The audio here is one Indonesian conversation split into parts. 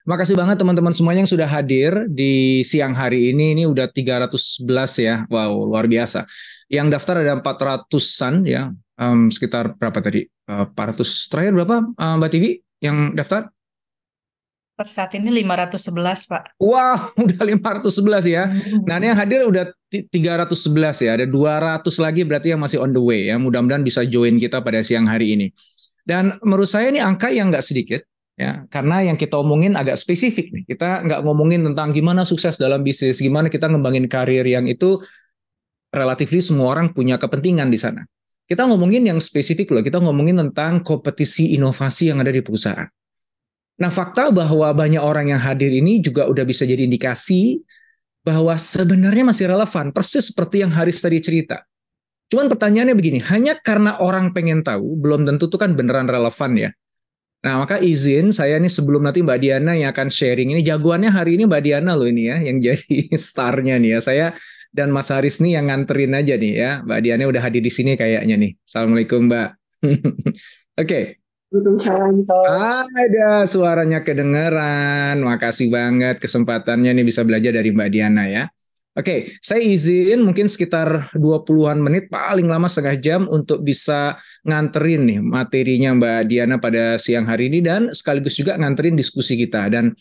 Makasih banget teman-teman semuanya yang sudah hadir di siang hari ini. Ini udah 311 ya. Wow, luar biasa. Yang daftar ada 400-an ya. Sekitar berapa tadi? 400 terakhir berapa Mbak Tivi yang daftar? Per saat ini 511, Pak. Wow, udah 511 ya. Nah, ini yang hadir udah 311 ya. Ada 200 lagi berarti yang masih on the way ya. Mudah-mudahan bisa join kita pada siang hari ini. Dan menurut saya ini angka yang nggak sedikit ya, karena yang kita omongin agak spesifik nih. Kita nggak ngomongin tentang gimana sukses dalam bisnis, gimana kita ngembangin karir yang itu relatif semua orang punya kepentingan di sana. Kita ngomongin yang spesifik loh, kita ngomongin tentang kompetisi inovasi yang ada di perusahaan. Nah, fakta bahwa banyak orang yang hadir ini juga udah bisa jadi indikasi bahwa sebenarnya masih relevan, persis seperti yang Haris tadi cerita. Cuman pertanyaannya begini, hanya karena orang pengen tahu, belum tentu itu kan beneran relevan ya. Nah, maka izin saya nih sebelum nanti Mbak Diana yang akan sharing ini, jagoannya hari ini Mbak Diana loh ini ya, yang jadi starnya nih ya. Saya dan Mas Haris nih yang nganterin aja nih ya. Mbak Diana udah hadir di sini kayaknya nih. Assalamualaikum Mbak. Oke, Waalaikumsalam, Coach. ada suaranya kedengeran. Makasih banget kesempatannya nih bisa belajar dari Mbak Diana ya. Oke, saya izin mungkin sekitar 20-an menit paling lama setengah jam untuk bisa nganterin nih materinya Mbak Diana pada siang hari ini dan sekaligus juga nganterin diskusi kita. Dan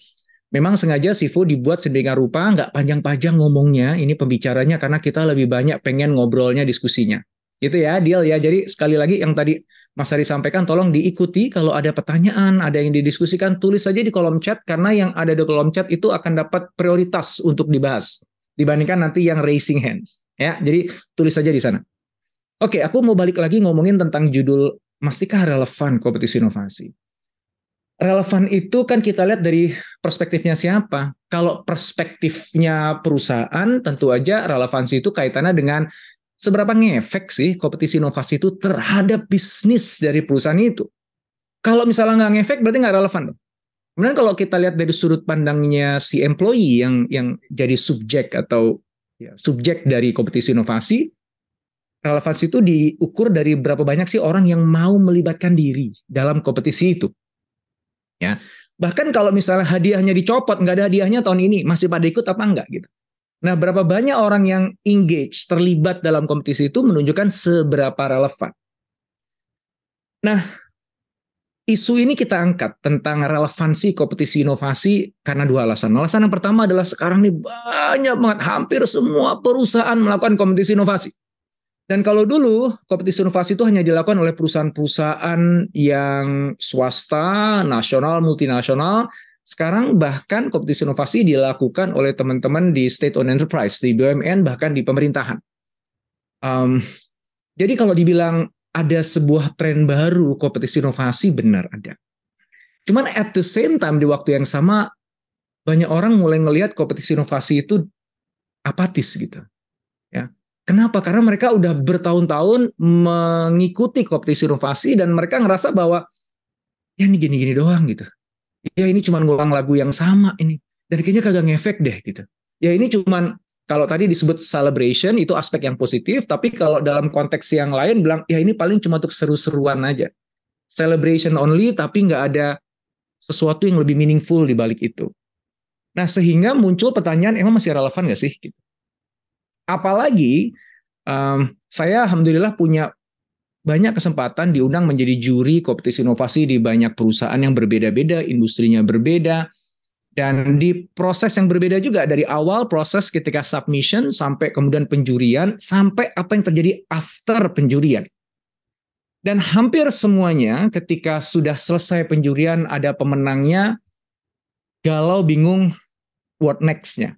memang sengaja Sifu dibuat sedemikian rupa, nggak panjang-panjang ngomongnya, ini pembicaranya karena kita lebih banyak pengen ngobrolnya, diskusinya. Itu ya, deal ya. Jadi sekali lagi yang tadi Mas Hari sampaikan, tolong diikuti. Kalau ada pertanyaan, ada yang didiskusikan, tulis saja di kolom chat, karena yang ada di kolom chat itu akan dapat prioritas untuk dibahas dibandingkan nanti yang raising hands. Ya, jadi tulis saja di sana. Oke, aku mau balik lagi ngomongin tentang judul, masihkah relevan kompetisi inovasi? Relevan itu kan kita lihat dari perspektifnya siapa. Kalau perspektifnya perusahaan, tentu aja relevansi itu kaitannya dengan seberapa ngefek sih kompetisi inovasi itu terhadap bisnis dari perusahaan itu. Kalau misalnya nggak ngefek, berarti nggak relevan. Kemudian kalau kita lihat dari sudut pandangnya si employee yang jadi subjek atau ya, subjek dari kompetisi inovasi, relevansi itu diukur dari berapa banyak sih orang yang mau melibatkan diri dalam kompetisi itu. Ya, bahkan kalau misalnya hadiahnya dicopot, nggak ada hadiahnya tahun ini, masih pada ikut apa enggak gitu. Nah, berapa banyak orang yang engage, terlibat dalam kompetisi itu menunjukkan seberapa relevan. Nah, isu ini kita angkat tentang relevansi kompetisi inovasi karena dua alasan. Alasan yang pertama adalah sekarang ini banyak banget, hampir semua perusahaan melakukan kompetisi inovasi. Dan kalau dulu kompetisi inovasi itu hanya dilakukan oleh perusahaan-perusahaan yang swasta, nasional, multinasional. Sekarang bahkan kompetisi inovasi dilakukan oleh teman-teman di state-owned enterprise, di BUMN, bahkan di pemerintahan. Um, jadi kalau dibilang ada sebuah tren baru kompetisi inovasi, benar ada. Cuman at the same time, di waktu yang sama, banyak orang mulai ngelihat kompetisi inovasi itu apatis gitu. Ya. Kenapa? Karena mereka udah bertahun-tahun mengikuti kompetisi inovasi dan mereka ngerasa bahwa ya ini gini-gini doang gitu. Ya ini cuma ngulang lagu yang sama ini. Dan kayaknya kagak ngefek deh gitu. Ya ini cuman kalau tadi disebut celebration itu aspek yang positif, tapi kalau dalam konteks yang lain bilang ya ini paling cuma untuk seru-seruan aja. Celebration only tapi nggak ada sesuatu yang lebih meaningful di balik itu. Nah sehingga muncul pertanyaan emang masih relevan nggak sih? Apalagi saya alhamdulillah punya banyak kesempatan diundang menjadi juri kompetisi inovasi di banyak perusahaan yang berbeda-beda, industrinya berbeda, dan di proses yang berbeda juga dari awal proses ketika submission sampai kemudian penjurian sampai apa yang terjadi after penjurian. Dan hampir semuanya ketika sudah selesai penjurian ada pemenangnya galau bingung what next-nya.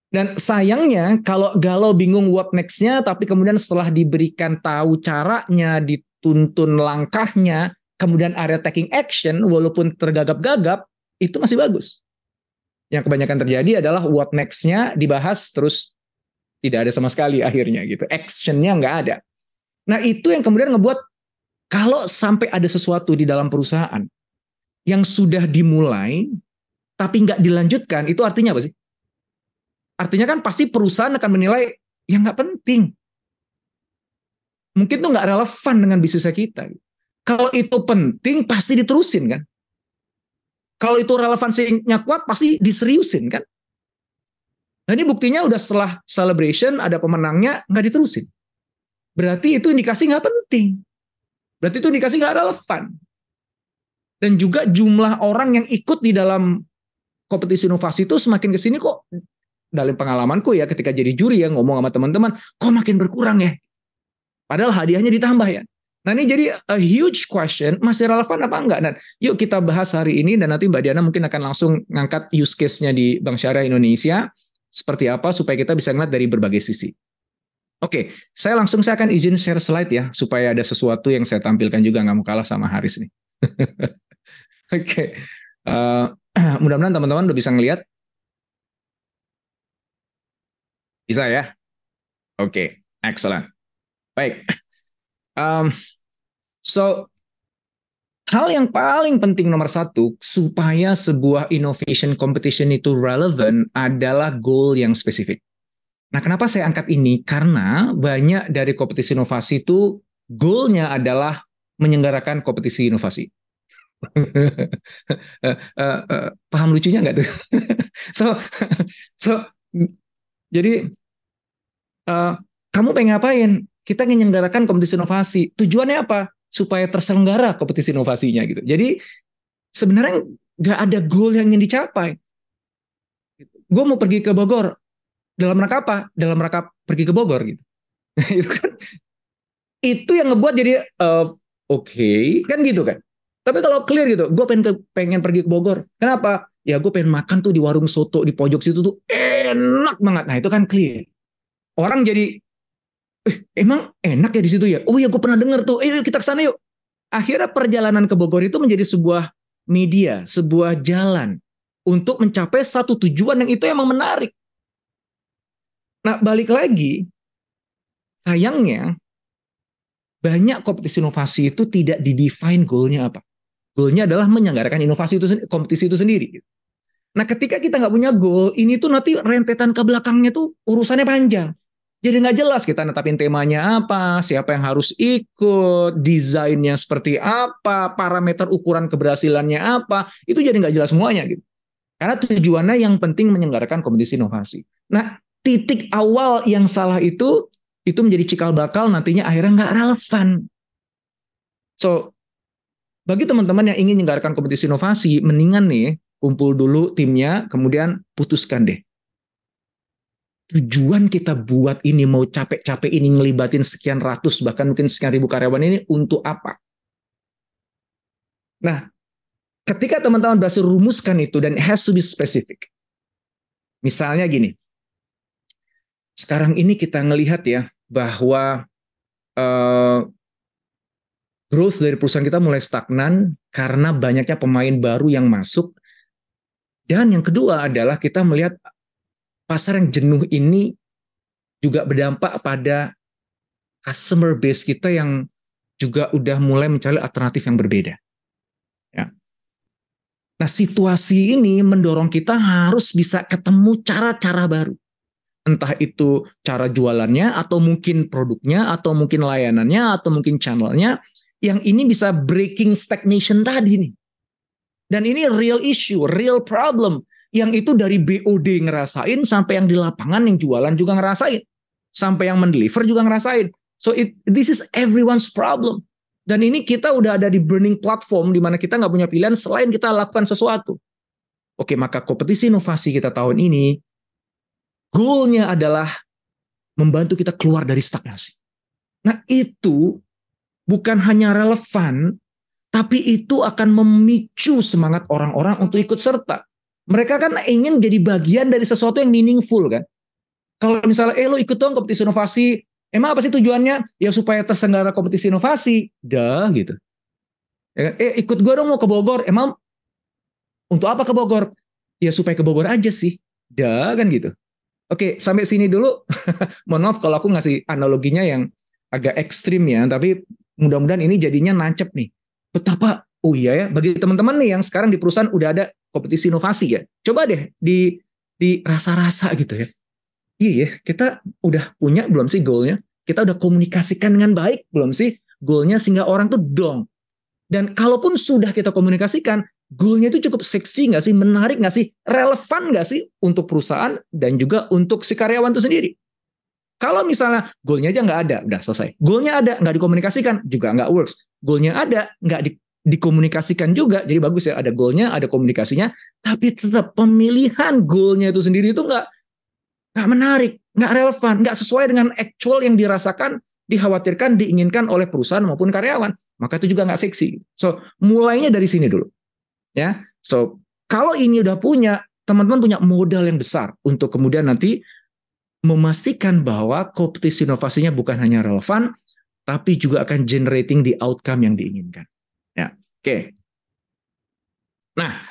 Dan sayangnya kalau galau bingung what next-nya tapi kemudian setelah diberikan tahu caranya, dituntun langkahnya, kemudian ada taking action walaupun tergagap-gagap, itu masih bagus. Yang kebanyakan terjadi adalah what next-nya dibahas terus tidak ada sama sekali akhirnya gitu. Action-nya nggak ada. Nah itu yang kemudian ngebuat kalau sampai ada sesuatu di dalam perusahaan yang sudah dimulai tapi nggak dilanjutkan, itu artinya apa sih? Artinya kan pasti perusahaan akan menilai yang nggak penting. Mungkin tuh nggak relevan dengan bisnisnya kita. Kalau itu penting pasti diterusin kan. Kalau itu relevansinya kuat, pasti diseriusin kan. Nah ini buktinya udah setelah celebration, ada pemenangnya, nggak diterusin. Berarti itu indikasi nggak penting. Berarti itu indikasi nggak relevan. Dan juga jumlah orang yang ikut di dalam kompetisi inovasi itu semakin kesini kok, dalam pengalamanku ya ketika jadi juri ya, ngomong sama teman-teman, kok makin berkurang ya. Padahal hadiahnya ditambah ya. Nah ini jadi a huge question, masih relevan apa enggak? Dan yuk kita bahas hari ini, dan nanti Mbak Diana mungkin akan langsung ngangkat use case-nya di Bank Syariah Indonesia, seperti apa supaya kita bisa ngeliat dari berbagai sisi. Oke, saya akan izin share slide ya, supaya ada sesuatu yang saya tampilkan juga, nggak mau kalah sama Haris nih. Oke, mudah-mudahan teman-teman udah bisa ngeliat. Bisa ya? Oke, excellent. Baik. So, hal yang paling penting nomor satu supaya sebuah innovation competition itu relevant adalah goal yang spesifik. Nah, kenapa saya angkat ini? Karena banyak dari kompetisi inovasi itu goalnya adalah menyelenggarakan kompetisi inovasi. Paham lucunya nggak tuh? so, jadi kamu pengen ngapain? Kita ingin menyelenggarakan kompetisi inovasi. Tujuannya apa? Supaya terselenggara kompetisi inovasinya gitu. Jadi sebenarnya nggak ada goal yang ingin dicapai. Gue mau pergi ke Bogor. Dalam rangka apa? Dalam rangka pergi ke Bogor gitu. Itu kan, itu yang ngebuat jadi oke, kan gitu kan. Tapi kalau clear gitu, gue pengen pergi ke Bogor. Kenapa? Ya gue pengen makan tuh di warung soto di pojok situ tuh enak banget. Nah itu kan clear. Orang jadi emang enak ya di situ ya. Oh ya gue pernah dengar tuh. Kita kesana yuk. Akhirnya perjalanan ke Bogor itu menjadi sebuah media, sebuah jalan untuk mencapai satu tujuan yang itu emang menarik. Nah balik lagi, sayangnya banyak kompetisi inovasi itu tidak didefine goalnya apa. Goalnya adalah menyelenggarakan inovasi itu, kompetisi itu sendiri. Nah ketika kita nggak punya goal, ini tuh nanti rentetan ke belakangnya tuh urusannya panjang. Jadi nggak jelas kita netapin temanya apa, siapa yang harus ikut, desainnya seperti apa, parameter ukuran keberhasilannya apa, itu jadi nggak jelas semuanya gitu. Karena tujuannya yang penting menyelenggarakan kompetisi inovasi. Nah, titik awal yang salah itu menjadi cikal bakal nantinya akhirnya nggak relevan. So, bagi teman-teman yang ingin menyelenggarakan kompetisi inovasi, mendingan nih kumpul dulu timnya, kemudian putuskan deh. Tujuan kita buat ini, mau capek-capek ini ngelibatin sekian ratus bahkan mungkin sekian ribu karyawan ini untuk apa? Nah, ketika teman-teman berhasil rumuskan itu dan it has to be specific. Misalnya gini, sekarang ini kita ngelihat ya bahwa growth dari perusahaan kita mulai stagnan karena banyaknya pemain baru yang masuk. Dan yang kedua adalah kita melihat pasar yang jenuh ini juga berdampak pada customer base kita yang juga udah mulai mencari alternatif yang berbeda. Ya. Nah, situasi ini mendorong kita harus bisa ketemu cara-cara baru. Entah itu cara jualannya, atau mungkin produknya, atau mungkin layanannya, atau mungkin channelnya, yang ini bisa breaking stagnation tadi nih. Dan ini real issue, real problem. Yang itu dari BOD ngerasain, sampai yang di lapangan yang jualan juga ngerasain. Sampai yang mendeliver juga ngerasain. So this is everyone's problem. Dan ini kita udah ada di burning platform, di mana kita nggak punya pilihan selain kita lakukan sesuatu. Oke, maka kompetisi inovasi kita tahun ini, goalnya adalah membantu kita keluar dari stagnasi. Nah itu bukan hanya relevan, tapi itu akan memicu semangat orang-orang untuk ikut serta. Mereka kan ingin jadi bagian dari sesuatu yang meaningful kan. Kalau misalnya, lo ikut dong kompetisi inovasi, emang apa sih tujuannya? Ya supaya terselenggara kompetisi inovasi. Dah gitu. Ikut gue dong mau ke Bogor, emang untuk apa ke Bogor? Ya supaya ke Bogor aja sih. Dah kan gitu. Oke, sampai sini dulu. Mohon maaf kalau aku ngasih analoginya yang agak ekstrim ya, tapi mudah-mudahan ini jadinya nancep nih. Betapa, oh iya ya, bagi teman-teman nih yang sekarang di perusahaan udah ada kompetisi inovasi ya, coba deh di rasa-rasa gitu ya. Iya ya, kita udah punya belum sih goalnya? Kita udah komunikasikan dengan baik belum sih goalnya sehingga orang tuh dong. Dan kalaupun sudah kita komunikasikan, goalnya itu cukup seksi nggak sih, menarik nggak sih, relevan nggak sih untuk perusahaan dan juga untuk si karyawan itu sendiri. Kalau misalnya goalnya aja nggak ada, udah selesai. Goalnya ada, nggak dikomunikasikan, juga nggak works. Goalnya ada, nggak dikomunikasikan juga, jadi bagus ya, ada goalnya, ada komunikasinya, tapi tetap pemilihan goalnya itu sendiri itu nggak menarik, nggak relevan, nggak sesuai dengan actual yang dirasakan, dikhawatirkan, diinginkan oleh perusahaan maupun karyawan. Maka itu juga nggak seksi. So, mulainya dari sini dulu. Ya, so kalau ini udah punya, teman-teman punya modal yang besar untuk kemudian nanti memastikan bahwa kompetisi inovasinya bukan hanya relevan, tapi juga akan generating the outcome yang diinginkan. Ya, oke. Nah,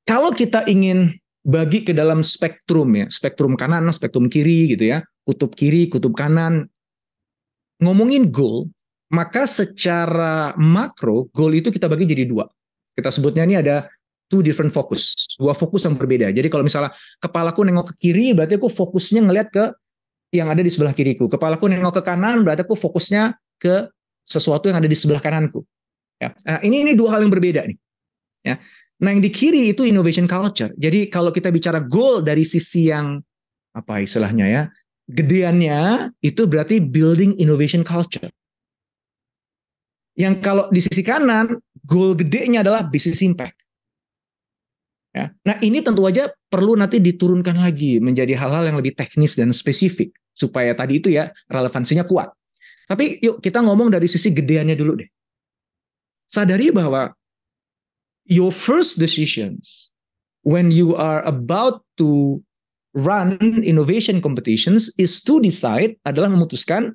kalau kita ingin bagi ke dalam spektrum ya, spektrum kanan, spektrum kiri gitu ya, kutub kiri, kutub kanan, ngomongin goal, maka secara makro goal itu kita bagi jadi dua. Kita sebutnya ini ada two different focus, dua fokus yang berbeda. Jadi kalau misalnya kepalaku nengok ke kiri, berarti aku fokusnya ngelihat ke yang ada di sebelah kiriku. Kepalaku nengok ke kanan, berarti aku fokusnya ke sesuatu yang ada di sebelah kananku. Ya. Nah, ini dua hal yang berbeda nih. Ya. Nah, yang di kiri itu innovation culture. Jadi kalau kita bicara goal dari sisi yang apa istilahnya ya, gedeannya itu berarti building innovation culture. Yang kalau di sisi kanan, goal gedenya adalah business impact. Ya. Nah, ini tentu aja perlu nanti diturunkan lagi menjadi hal-hal yang lebih teknis dan spesifik supaya tadi itu ya relevansinya kuat. Tapi yuk kita ngomong dari sisi gedeannya dulu deh. Sadari bahwa your first decisions when you are about to run innovation competitions is to decide, adalah memutuskan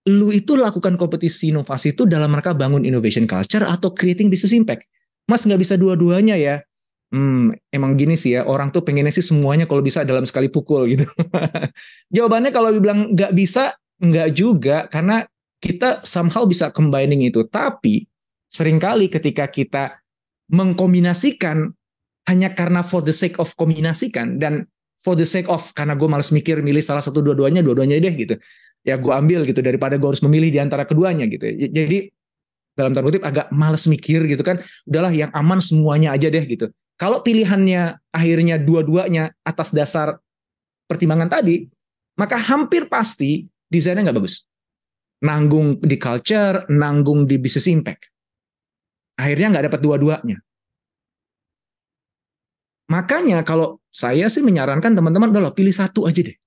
lu itu lakukan kompetisi inovasi itu dalam rangka bangun innovation culture atau creating business impact. Mas nggak bisa dua-duanya ya. Emang gini sih ya, orang tuh pengennya sih semuanya kalau bisa dalam sekali pukul gitu. Jawabannya kalau dibilang nggak bisa, nggak juga, karena kita somehow bisa combining itu. Tapi seringkali ketika kita mengkombinasikan hanya karena for the sake of kombinasikan, dan for the sake of karena gue malas mikir milih salah satu dua-duanya deh gitu. Ya gue ambil gitu daripada gue harus memilih di antara keduanya gitu. Jadi dalam tanda kutip agak malas mikir gitu kan, udahlah yang aman semuanya aja deh gitu. Kalau pilihannya akhirnya dua-duanya atas dasar pertimbangan tadi, maka hampir pasti desainnya nggak bagus. Nanggung di culture, nanggung di business impact. Akhirnya nggak dapat dua-duanya. Makanya kalau saya sih menyarankan teman-teman, udah pilih satu aja deh.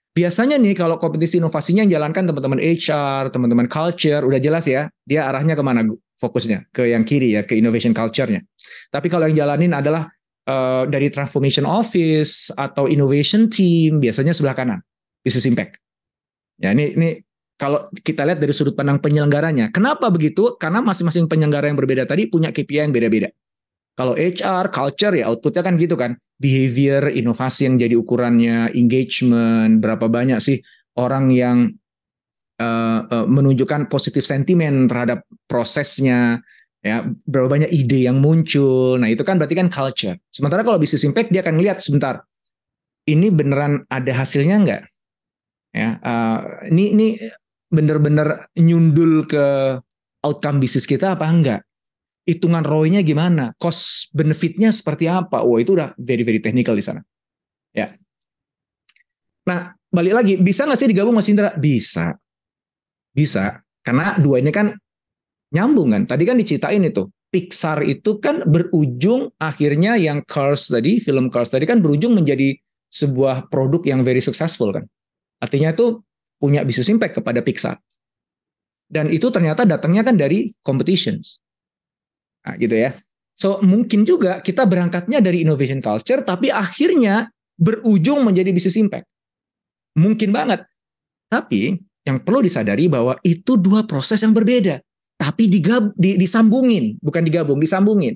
Biasanya nih kalau kompetisi inovasinya yang jalankan teman-teman HR, teman-teman culture, udah jelas ya, dia arahnya kemana fokusnya? Ke yang kiri ya, ke innovation culture-nya. Tapi kalau yang jalanin adalah dari transformation office atau innovation team, biasanya sebelah kanan, business impact. Ya ini kalau kita lihat dari sudut pandang penyelenggaranya. Kenapa begitu? Karena masing-masing penyelenggara yang berbeda tadi punya KPI yang beda-beda. Kalau HR, culture ya outputnya kan gitu kan. Behavior, inovasi yang jadi ukurannya, engagement, berapa banyak sih orang yang menunjukkan positif sentimen terhadap prosesnya, ya berapa banyak ide yang muncul. Nah itu kan berarti kan culture. Sementara kalau business impact dia akan lihat sebentar, ini beneran ada hasilnya nggak? Ya, ini bener-bener nyundul ke outcome bisnis kita apa enggak? Hitungan ROI-nya gimana? Cost benefit-nya seperti apa? Wah, itu udah very very technical di sana. Ya. Nah, balik lagi, bisa nggak sih digabung Mas Indra? Bisa. Bisa. Karena dua ini kan nyambung kan. Tadi kan diceritain itu. Pixar itu kan berujung akhirnya yang Cars tadi, film Cars tadi kan berujung menjadi sebuah produk yang very successful kan. Artinya itu punya business impact kepada Pixar. Dan itu ternyata datangnya kan dari competitions. Nah, gitu ya. So mungkin juga kita berangkatnya dari innovation culture, tapi akhirnya berujung menjadi business impact. Mungkin banget. Tapi yang perlu disadari bahwa itu dua proses yang berbeda. Tapi disambungin, bukan digabung, disambungin.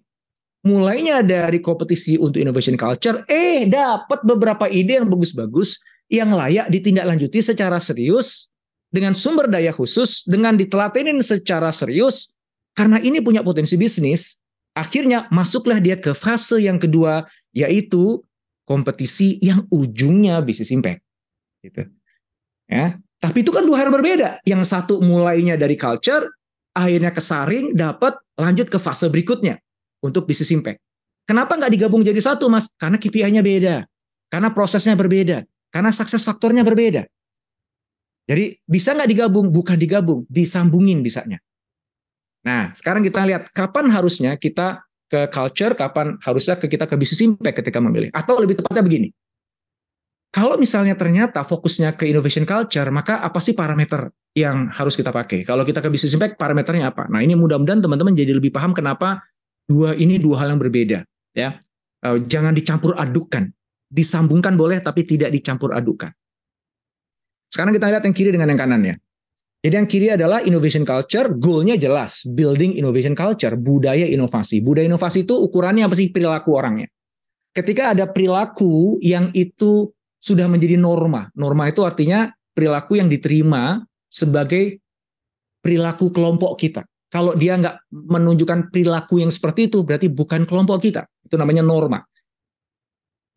Mulainya dari kompetisi untuk innovation culture, dapat beberapa ide yang bagus-bagus, yang layak ditindaklanjuti secara serius, dengan sumber daya khusus, dengan ditelatenin secara serius, karena ini punya potensi bisnis, akhirnya masuklah dia ke fase yang kedua, yaitu kompetisi yang ujungnya bisnis impact. Gitu. Ya. Tapi itu kan dua hal berbeda. Yang satu mulainya dari culture, akhirnya kesaring, dapat lanjut ke fase berikutnya. untuk business impact. Kenapa nggak digabung jadi satu, Mas? Karena KPI-nya beda, karena prosesnya berbeda, karena sukses faktornya berbeda. Jadi bisa nggak digabung? Bukan digabung, disambungin bisanya. Nah, sekarang kita lihat kapan harusnya kita ke culture, kapan harusnya kita ke business impact ketika memilih. Atau lebih tepatnya begini, kalau misalnya ternyata fokusnya ke innovation culture, maka apa sih parameter yang harus kita pakai? Kalau kita ke business impact, parameternya apa? Nah, ini mudah-mudahan teman-teman jadi lebih paham kenapa dua hal yang berbeda. Ya, jangan dicampur adukan, disambungkan boleh, tapi tidak dicampur adukan. Sekarang kita lihat yang kiri dengan yang kanan ya. Jadi yang kiri adalah innovation culture, goal-nya jelas, building innovation culture, budaya inovasi. Budaya inovasi itu ukurannya apa sih? Perilaku orangnya. Ketika ada perilaku yang itu sudah menjadi norma. Norma itu artinya perilaku yang diterima sebagai perilaku kelompok kita. Kalau dia nggak menunjukkan perilaku yang seperti itu, berarti bukan kelompok kita. Itu namanya norma.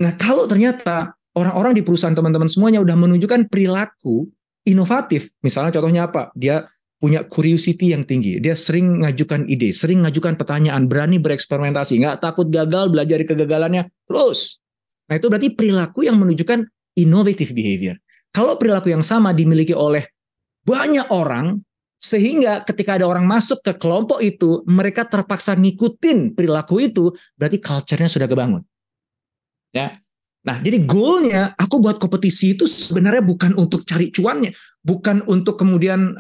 Nah, kalau ternyata orang-orang di perusahaan teman-teman semuanya udah menunjukkan perilaku inovatif, misalnya contohnya apa? Dia punya curiosity yang tinggi, dia sering ngajukan ide, sering ngajukan pertanyaan, berani bereksperimentasi, nggak takut gagal, belajar dari kegagalannya, terus. Nah, itu berarti perilaku yang menunjukkan innovative behavior. Kalau perilaku yang sama dimiliki oleh banyak orang, sehingga ketika ada orang masuk ke kelompok itu, mereka terpaksa ngikutin perilaku itu, berarti culture-nya sudah kebangun. Ya. Nah, jadi goal-nya aku buat kompetisi itu sebenarnya bukan untuk cari cuannya, bukan untuk kemudian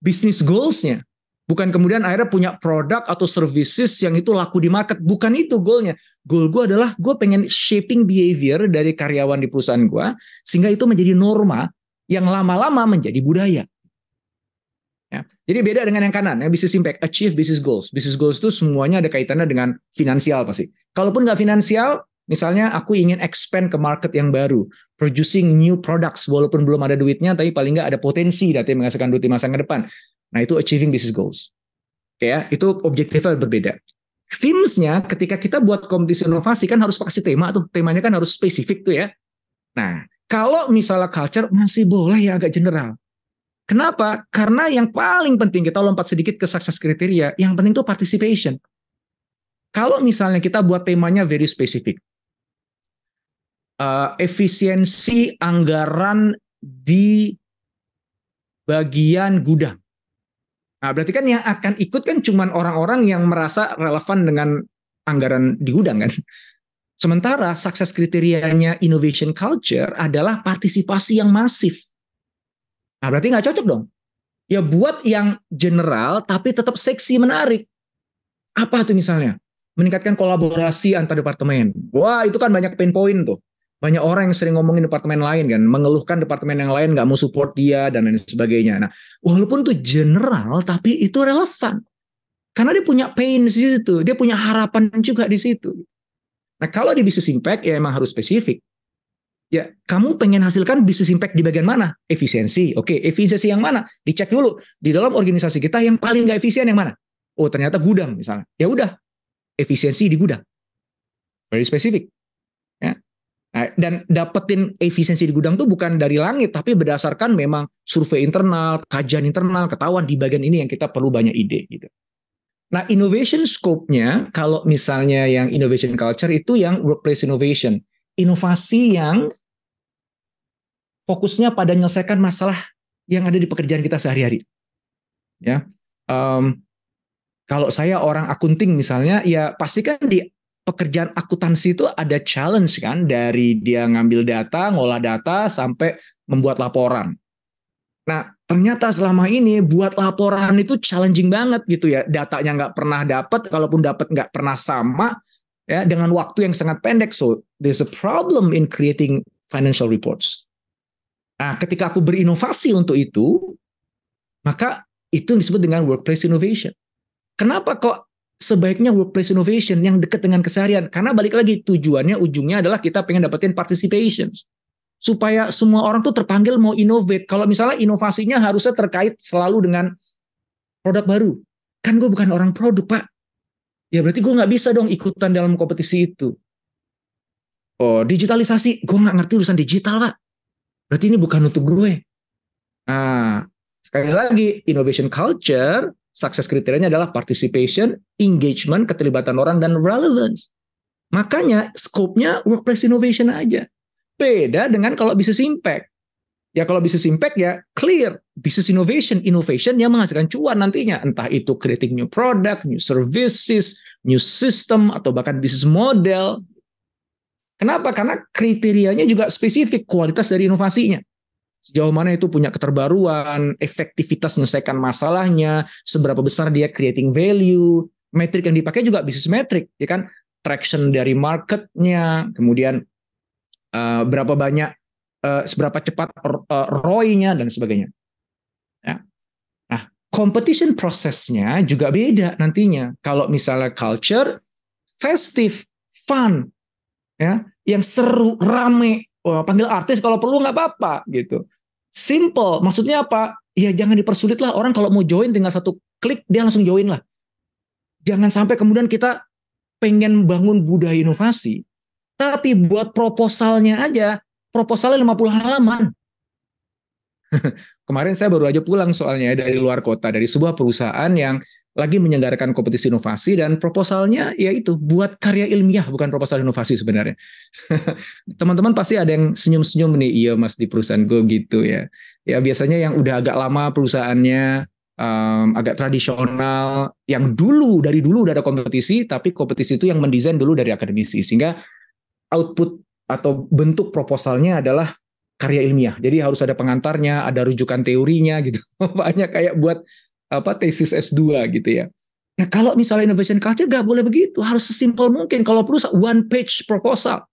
business goals-nya, bukan kemudian akhirnya punya produk atau services yang itu laku di market, bukan itu goal-nya. Goal gue adalah gue pengen shaping behavior dari karyawan di perusahaan gue, sehingga itu menjadi norma yang lama-lama menjadi budaya. Ya. Jadi beda dengan yang kanan, yang business impact, achieve business goals. Business goals itu semuanya ada kaitannya dengan finansial pasti. Kalaupun nggak finansial, misalnya aku ingin expand ke market yang baru, producing new products, walaupun belum ada duitnya, tapi paling nggak ada potensi nanti menghasilkan duit di masa depan. Nah, itu achieving business goals. Oke ya, itu objektifnya berbeda. Themes-nya ketika kita buat kompetisi inovasi kan harus pakai tema tuh, temanya kan harus spesifik tuh ya. Nah, kalau misalnya culture masih boleh ya agak general. Kenapa? Karena yang paling penting, kita lompat sedikit ke success kriteria, yang penting itu participation. Kalau misalnya kita buat temanya very spesifik, efisiensi anggaran di bagian gudang. Nah, berarti kan yang akan ikut kan cuma orang-orang yang merasa relevan dengan anggaran di gudang kan. Sementara success kriterianya innovation culture adalah partisipasi yang masif. Nah, berarti nggak cocok dong. Ya buat yang general tapi tetap seksi, menarik. Apa tuh misalnya? Meningkatkan kolaborasi antar departemen. Wah, itu kan banyak pain point tuh. Banyak orang yang sering ngomongin departemen lain kan, mengeluhkan departemen yang lain nggak mau support dia dan lain sebagainya. Nah, walaupun itu general, tapi itu relevan. Karena dia punya pain di situ, dia punya harapan juga di situ. Nah, kalau di business impact ya emang harus spesifik. Ya, kamu pengen hasilkan business impact di bagian mana? Efisiensi. Oke, efisiensi yang mana? Dicek dulu. Di dalam organisasi kita yang paling nggak efisien yang mana? Oh, ternyata gudang misalnya. Ya udah, efisiensi di gudang. Very specific. Ya. Nah, dan dapetin efisiensi di gudang tuh bukan dari langit, tapi berdasarkan memang survei internal, kajian internal, ketahuan di bagian ini yang kita perlu banyak ide gitu. Nah, innovation scope-nya, kalau misalnya yang innovation culture itu yang workplace innovation. Inovasi yang fokusnya pada menyelesaikan masalah yang ada di pekerjaan kita sehari-hari. Ya, kalau saya orang akunting misalnya, ya pasti kan di pekerjaan akuntansi itu ada challenge kan, dari dia ngambil data, ngolah data, sampai membuat laporan. Nah, ternyata selama ini buat laporan itu challenging banget gitu ya, datanya nggak pernah dapat, kalaupun dapat nggak pernah sama, ya dengan waktu yang sangat pendek. So there's a problem in creating financial reports. Nah, ketika aku berinovasi untuk itu, maka itu disebut dengan workplace innovation. Kenapa kok sebaiknya workplace innovation yang dekat dengan keseharian? Karena balik lagi, tujuannya, ujungnya adalah kita pengen dapetin participation. Supaya semua orang tuh terpanggil mau innovate. Kalau misalnya inovasinya harusnya terkait selalu dengan produk baru. Kan gue bukan orang produk, Pak. Ya berarti gue nggak bisa dong ikutan dalam kompetisi itu. Oh, digitalisasi, gue nggak ngerti urusan digital, Pak. Berarti ini bukan untuk gue. Nah, sekali lagi, innovation culture Sukses kriterianya adalah participation, engagement, keterlibatan orang, dan relevance. Makanya scope-nya workplace innovation aja. Beda dengan kalau business impact. Ya kalau business impact ya clear. Business innovation, innovation yang menghasilkan cuan nantinya. Entah itu creating new product, new services, new system, atau bahkan business model. Kenapa? Karena kriterianya juga spesifik, kualitas dari inovasinya. Sejauh mana itu punya keterbaruan, efektivitas menyelesaikan masalahnya, seberapa besar dia creating value. Metrik yang dipakai juga business metric, ya kan? Traction dari marketnya, kemudian berapa banyak, seberapa cepat ROI-nya dan sebagainya. Ya. Nah, competition prosesnya juga beda nantinya. Kalau misalnya culture, festive, fun, ya, yang seru, rame, panggil artis kalau perlu nggak apa-apa gitu. Simple, maksudnya apa? Ya jangan dipersulit lah. Orang kalau mau join tinggal satu klik dia langsung join lah. Jangan sampai kemudian kita pengen bangun budaya inovasi, tapi buat proposalnya aja, proposalnya 50 halaman. Kemarin saya baru aja pulang soalnya dari luar kota, dari sebuah perusahaan yang lagi menyelenggarakan kompetisi inovasi, dan proposalnya yaitu buat karya ilmiah, bukan proposal inovasi sebenarnya. Teman-teman pasti ada yang senyum-senyum nih, iya mas di perusahaan gue gitu ya. Ya biasanya yang udah agak lama perusahaannya, agak tradisional, yang dari dulu udah ada kompetisi, tapi kompetisi itu yang mendesain dulu dari akademisi, sehingga output atau bentuk proposalnya adalah karya ilmiah. Jadi harus ada pengantarnya, ada rujukan teorinya gitu. Banyak kayak buat tesis S2 gitu ya. Nah kalau misalnya innovation culture nggak boleh begitu, harus sesimpel mungkin. Kalau perlu one page proposal,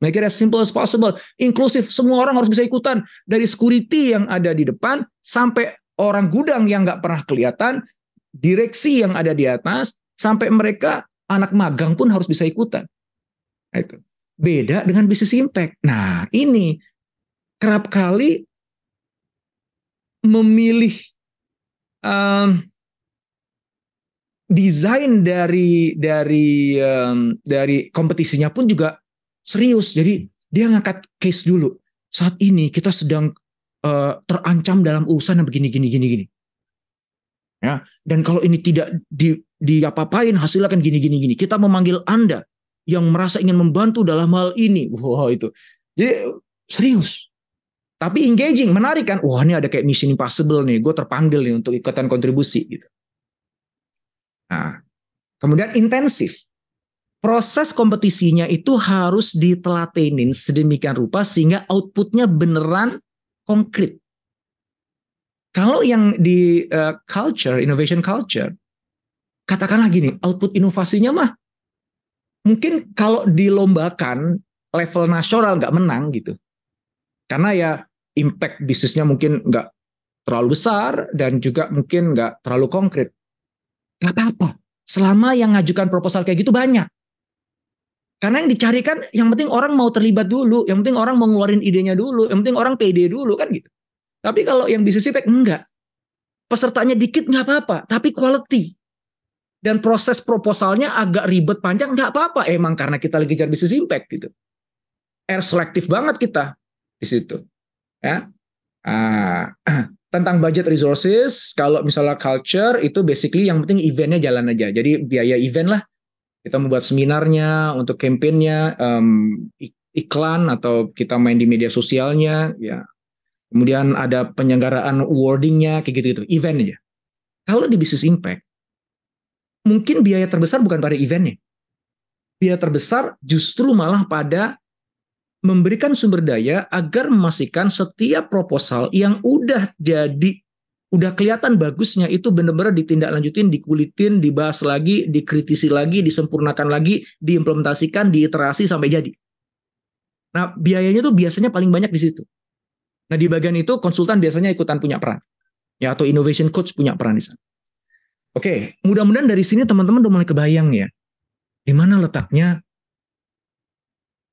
make it as simple as possible, inklusif, semua orang harus bisa ikutan, dari security yang ada di depan sampai orang gudang yang nggak pernah kelihatan, direksi yang ada di atas, sampai mereka anak magang pun harus bisa ikutan. Nah, itu beda dengan business impact. Nah ini kerap kali memilih desain dari kompetisinya pun juga serius. Jadi dia ngangkat case dulu. Saat ini kita sedang terancam dalam urusan yang begini. Ya, dan kalau ini tidak diapa-apain, hasilnya kan gini. Kita memanggil Anda yang merasa ingin membantu dalam hal ini. Wah itu. Jadi serius. Tapi engaging, menarik kan? Wah ini ada kayak Mission Impossible nih, gue terpanggil nih untuk ikutan kontribusi gitu. Nah, kemudian intensif. Proses kompetisinya itu harus ditelatenin sedemikian rupa sehingga outputnya beneran konkret. Kalau yang di innovation culture, katakanlah gini, output inovasinya mah mungkin kalau dilombakan level nasional nggak menang gitu. Karena ya impact bisnisnya mungkin nggak terlalu besar dan juga mungkin nggak terlalu konkret. Nggak apa-apa. Selama yang ngajukan proposal kayak gitu banyak. Karena yang dicarikan, yang penting orang mau terlibat dulu, yang penting orang mau ngeluarin idenya dulu, yang penting orang pede dulu kan gitu. Tapi kalau yang business impact enggak. Pesertanya dikit nggak apa-apa, tapi quality. Dan proses proposalnya agak ribet panjang nggak apa-apa. Emang karena kita lagi kejar business impact gitu. Selektif banget kita di situ. Ya. Tentang budget resources, kalau misalnya culture itu basically yang penting eventnya jalan aja. Jadi biaya event lah. Kita membuat seminarnya, untuk campaignnya, iklan atau kita main di media sosialnya, ya. Kemudian ada penyelenggaraan awardingnya, kayak gitu-gitu, event aja. Kalau di business impact, mungkin biaya terbesar bukan pada eventnya. Biaya terbesar justru malah pada memberikan sumber daya agar memastikan setiap proposal yang udah kelihatan bagusnya itu benar-benar ditindaklanjutin, dikulitin, dibahas lagi, dikritisi lagi, disempurnakan lagi, diimplementasikan, diiterasi sampai jadi. Nah, biayanya tuh biasanya paling banyak di situ. Nah, di bagian itu konsultan biasanya ikutan punya peran. Ya, atau innovation coach punya peran di sana. Oke, mudah-mudahan dari sini teman-teman udah mulai kebayang ya, di mana letaknya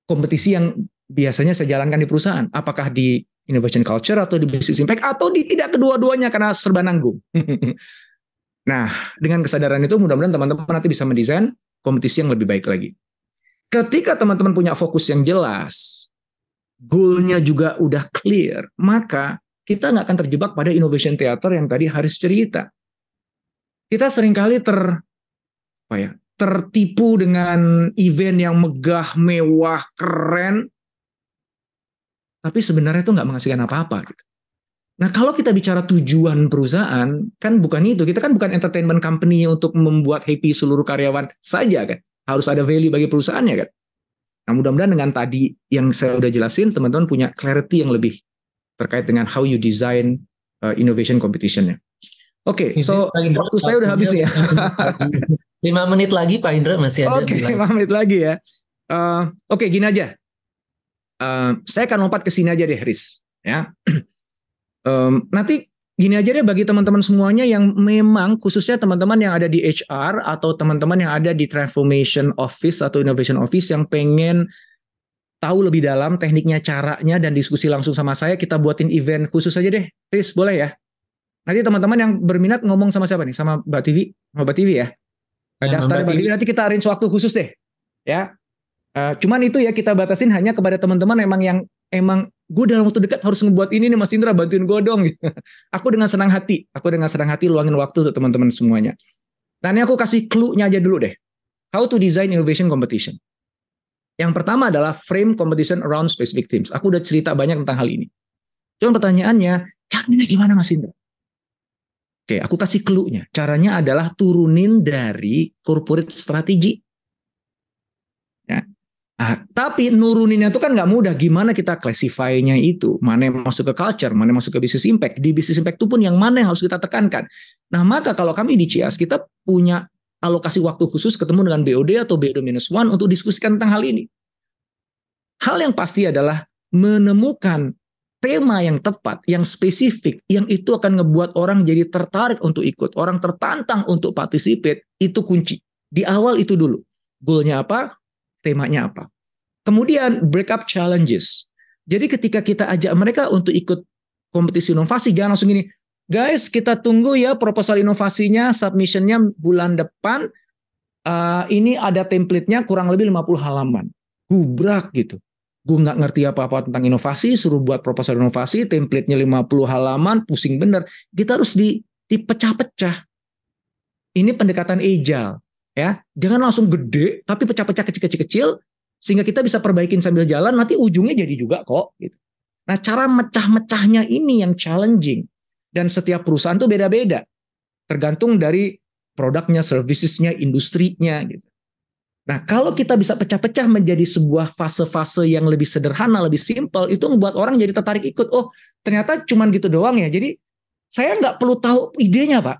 kompetisi yang biasanya saya jalankan di perusahaan. Apakah di innovation culture atau di business impact atau di tidak kedua-duanya karena serba nanggung. Nah, dengan kesadaran itu mudah-mudahan teman-teman nanti bisa mendesain kompetisi yang lebih baik lagi. Ketika teman-teman punya fokus yang jelas, goal-nya juga udah clear, maka kita nggak akan terjebak pada innovation theater yang tadi Haris cerita. Kita seringkali tertipu dengan event yang megah, mewah, keren, tapi sebenarnya itu nggak menghasilkan apa-apa gitu. Nah, kalau kita bicara tujuan perusahaan, kan bukan itu. Kita kan bukan entertainment company untuk membuat happy seluruh karyawan saja kan. Harus ada value bagi perusahaannya kan. Nah, mudah-mudahan dengan tadi yang saya udah jelasin, teman-teman punya clarity yang lebih terkait dengan how you design innovation competition-nya. Oke, so waktu saya udah habis nih ya. 5 menit lagi Pak Indra masih ada. Oke, 5 menit lagi ya. Oke, gini aja. Saya akan lompat ke sini aja deh, Riz. Ya. Nanti gini aja deh bagi teman-teman semuanya yang memang khususnya teman-teman yang ada di HR atau teman-teman yang ada di Transformation Office atau Innovation Office yang pengen tahu lebih dalam tekniknya, caranya, dan diskusi langsung sama saya, kita buatin event khusus aja deh. Riz, boleh ya? Nanti teman-teman yang berminat ngomong sama siapa nih? Sama Mbak TV? Sama Mbak TV ya? Daftar Mbak TV, nanti kita arrange waktu khusus deh. Ya. Cuman itu ya kita batasin hanya kepada teman-teman emang gue dalam waktu dekat harus ngebuat ini nih Mas Indra, bantuin gue dong. Aku dengan senang hati luangin waktu untuk teman-teman semuanya. Nah ini aku kasih clue-nya aja dulu deh. How to design innovation competition. Yang pertama adalah frame competition around specific themes. Aku udah cerita banyak tentang hal ini. Cuma pertanyaannya, caranya gimana Mas Indra? Oke, aku kasih clue-nya. Caranya adalah turunin dari corporate strategy. Ya. Nah, tapi nuruninnya itu kan nggak mudah. Gimana kita classify-nya itu? Mana yang masuk ke culture, mana yang masuk ke business impact. Di business impact itu pun yang mana yang harus kita tekankan. Nah, maka kalau kami di CIAS, kita punya alokasi waktu khusus ketemu dengan BOD atau BOD-1 untuk diskusikan tentang hal ini. Hal yang pasti adalah menemukan tema yang tepat, yang spesifik, yang itu akan ngebuat orang jadi tertarik untuk ikut, orang tertantang untuk participate, itu kunci. Di awal itu dulu. Goalnya apa? Temanya apa? Kemudian break up challenges. Jadi ketika kita ajak mereka untuk ikut kompetisi inovasi, jangan langsung gini, guys kita tunggu ya proposal inovasinya, submissionnya bulan depan, ini ada template-nya kurang lebih 50 halaman. Gubrak gitu. Gue nggak ngerti apa-apa tentang inovasi, suruh buat proposal inovasi, template-nya 50 halaman, pusing bener. Kita harus dipecah-pecah. Ini pendekatan agile. Ya, jangan langsung gede, tapi pecah-pecah kecil-kecil, sehingga kita bisa perbaikin sambil jalan, nanti ujungnya jadi juga kok. Gitu. Nah, cara mecah-mecahnya ini yang challenging. Dan setiap perusahaan tuh beda-beda. Tergantung dari produknya, servicesnya, industrinya. Gitu. Nah, kalau kita bisa pecah-pecah menjadi sebuah fase-fase yang lebih sederhana, lebih simple, itu membuat orang jadi tertarik ikut. Oh, ternyata cuman gitu doang ya. Jadi, saya nggak perlu tahu idenya, Pak.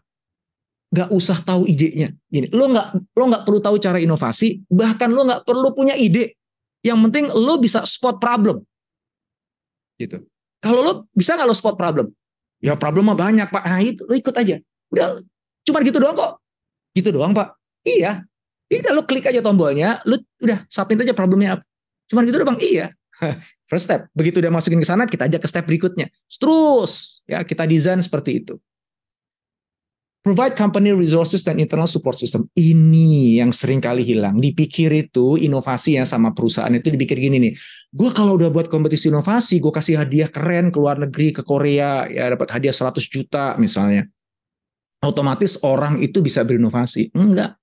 Nggak usah tahu idenya. Gini, lo nggak perlu tahu cara inovasi, bahkan lo nggak perlu punya ide. Yang penting lo bisa spot problem. Gitu. Kalau lo bisa nggak lo spot problem? Ya problemnya banyak Pak. Nah itu lo ikut aja. Udah, cuma gitu doang kok. Gitu doang Pak. Iya. Iya lo klik aja tombolnya, lo udah submit aja problemnya apa. Cuma gitu doang. Iya. First step. Begitu dia masukin ke sana, kita ajak ke step berikutnya. Terus ya kita desain seperti itu. Provide company resources dan internal support system. Ini yang sering kali hilang. Dipikir itu inovasi yang sama perusahaan itu dipikir gini nih. Gue kalau udah buat kompetisi inovasi, gue kasih hadiah keren ke luar negeri, ke Korea, ya dapat hadiah 100 juta misalnya. Otomatis orang itu bisa berinovasi. Enggak.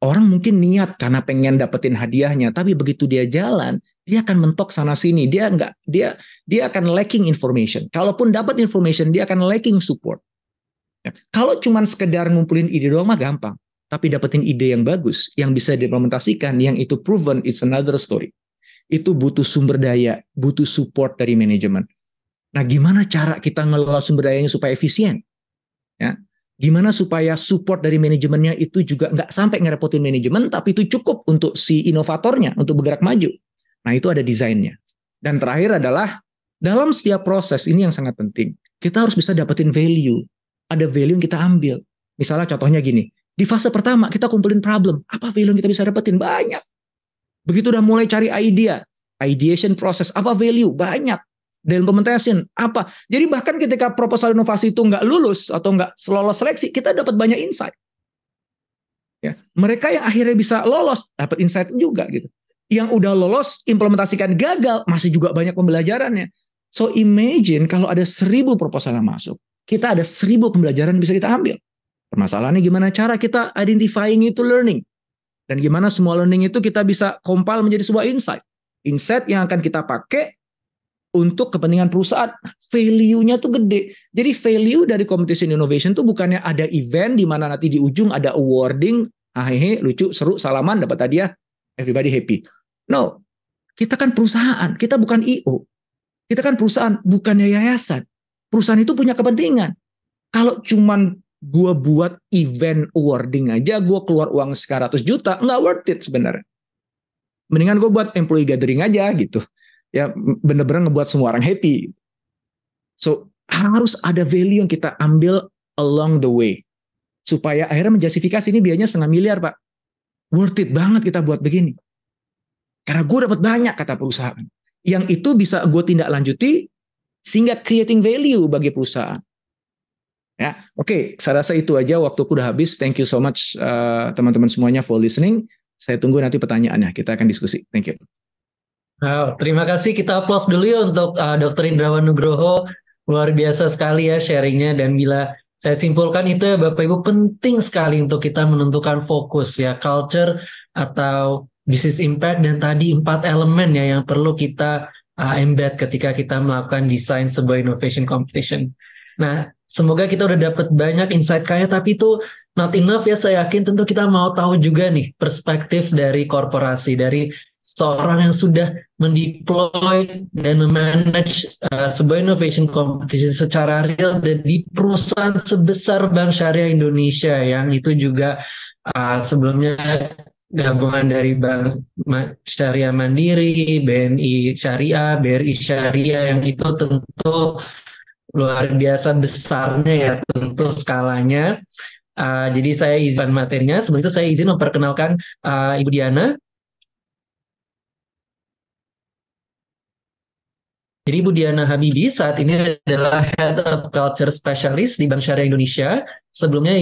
Orang mungkin niat karena pengen dapetin hadiahnya, tapi begitu dia jalan, dia akan mentok sana sini. Dia akan lacking information. Kalaupun dapat information, dia akan lacking support. Ya. Kalau cuma sekedar ngumpulin ide doang mah gampang. Tapi dapetin ide yang bagus, yang bisa diimplementasikan, yang itu proven, it's another story. Itu butuh sumber daya, butuh support dari manajemen. Nah gimana cara kita ngelola sumber dayanya supaya efisien? Ya. Gimana supaya support dari manajemennya itu juga nggak sampai ngerepotin manajemen, tapi itu cukup untuk si inovatornya, untuk bergerak maju. Nah itu ada desainnya. Dan terakhir adalah, dalam setiap proses, ini yang sangat penting, kita harus bisa dapetin value. Ada value yang kita ambil. Misalnya contohnya gini, di fase pertama kita kumpulin problem. Apa value yang kita bisa dapetin? Banyak. Begitu udah mulai cari idea, ideation process, apa value? Banyak. Dan implementation, apa? Jadi bahkan ketika proposal inovasi itu nggak lulus atau nggak lolos seleksi, kita dapat banyak insight. Ya. Mereka yang akhirnya bisa lolos, dapat insight juga gitu. Yang udah lolos, implementasikan gagal, masih juga banyak pembelajarannya. So imagine kalau ada 1000 proposal yang masuk, kita ada 1000 pembelajaran yang bisa kita ambil. Permasalahannya gimana cara kita identifying itu learning. Dan gimana semua learning itu kita bisa compile menjadi sebuah insight. Insight yang akan kita pakai untuk kepentingan perusahaan. Value-nya tuh gede. Jadi value dari competition innovation tuh bukannya ada event di mana nanti di ujung ada awarding, hehe, lucu, seru, salaman, dapat hadiah, everybody happy. No, kita kan perusahaan, kita bukan IO. Kita kan perusahaan, bukannya yayasan. Perusahaan itu punya kepentingan. Kalau cuman gue buat event awarding aja, gue keluar uang sekian ratus juta, nggak worth it sebenarnya. Mendingan gue buat employee gathering aja gitu. Ya bener-bener ngebuat semua orang happy. So harus ada value yang kita ambil along the way. Supaya akhirnya menjustifikasi ini biayanya 500 miliar Pak. Worth it banget kita buat begini. Karena gue dapat banyak kata perusahaan. Yang itu bisa gue tindak lanjuti sehingga creating value bagi perusahaan. Ya, oke, saya rasa itu aja, waktuku udah habis. Thank you so much teman-teman semuanya for listening. Saya tunggu nanti pertanyaannya, kita akan diskusi. Thank you. Wow, terima kasih. Kita applause dulu ya untuk Dr. Indrawan Nugroho. Luar biasa sekali ya sharingnya, dan bila saya simpulkan itu ya Bapak Ibu, penting sekali untuk kita menentukan fokus ya, culture atau business impact, dan tadi 4 elemen ya yang perlu kita embed ketika kita melakukan desain sebuah innovation competition. Nah, semoga kita udah dapat banyak insight kaya, tapi itu not enough ya, saya yakin tentu kita mau tahu juga nih perspektif dari korporasi, dari seorang yang sudah mendeploy dan memanage sebuah innovation competition secara real dan di perusahaan sebesar Bank Syariah Indonesia, yang itu juga sebelumnya gabungan dari Bank Syariah Mandiri, BNI Syariah, BRI Syariah, yang itu tentu luar biasa besarnya ya, tentu skalanya. Jadi saya izin materinya. Sebelum itu saya izin memperkenalkan Ibu Diana. Jadi Ibu Diana Habibi saat ini adalah Head of Culture Specialist di Bank Syariah Indonesia. Sebelumnya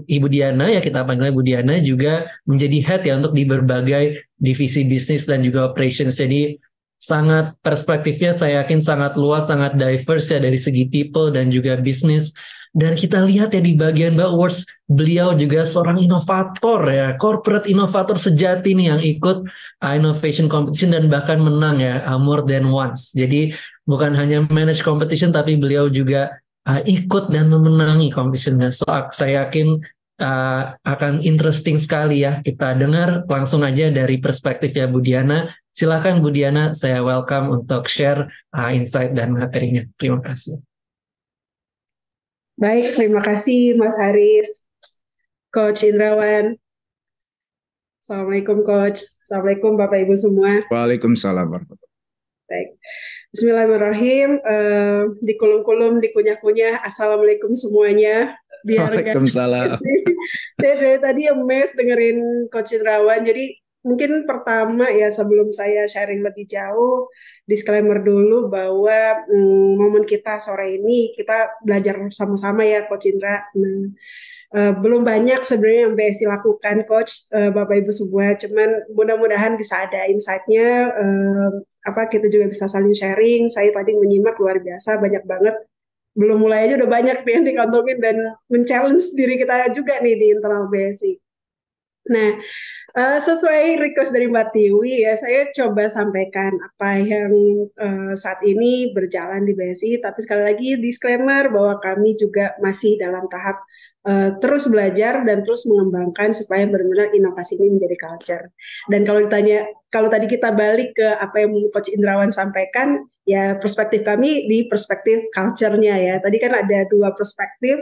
Ibu Diana, ya kita panggilnya Ibu Diana, juga menjadi head ya untuk di berbagai divisi bisnis dan juga operations. Jadi sangat perspektifnya saya yakin sangat luas, sangat diverse ya dari segi people dan juga bisnis. Dan kita lihat ya di bagian awards, beliau juga seorang inovator ya, corporate inovator sejati nih yang ikut innovation competition dan bahkan menang ya, more than once. Jadi bukan hanya manage competition, tapi beliau juga ikut dan memenangi competitionnya. So saya yakin akan interesting sekali ya kita dengar langsung aja dari perspektif ya Bu Diana. Silakan Bu Diana, saya welcome untuk share insight dan materinya. Terima kasih. Baik, terima kasih Mas Haris, Coach Indrawan. Assalamualaikum Coach, Assalamualaikum Bapak Ibu semua. Waalaikumsalam warahmatullahi wabarakatuh. Baik, Bismillahirrahmanirrahim. Dikulum-kulum, dikunyah-kunyah. Assalamualaikum semuanya. Biar Waalaikumsalam. saya dari tadi amazed dengerin Coach Indrawan. Jadi mungkin pertama ya, sebelum saya sharing lebih jauh, disclaimer dulu bahwa momen kita sore ini kita belajar sama-sama ya Coach Indra. Nah, belum banyak sebenarnya yang BSI lakukan Coach, Bapak Ibu semua. Cuman mudah-mudahan bisa ada insight-nya. Kita juga bisa saling sharing. Saya tadi menyimak luar biasa, banyak banget. Belum mulai aja udah banyak nih yang dikantongin dan men-challenge diri kita juga nih di internal BSI. Nah, sesuai request dari Mbak Tiwi ya, saya coba sampaikan apa yang saat ini berjalan di BSI, tapi sekali lagi disclaimer bahwa kami juga masih dalam tahap terus belajar dan terus mengembangkan supaya benar-benar inovasi ini menjadi culture. Dan kalau ditanya, kalau tadi kita balik ke apa yang Coach Indrawan sampaikan, ya perspektif kami di perspektif culture-nya ya. Tadi kan ada 2 perspektif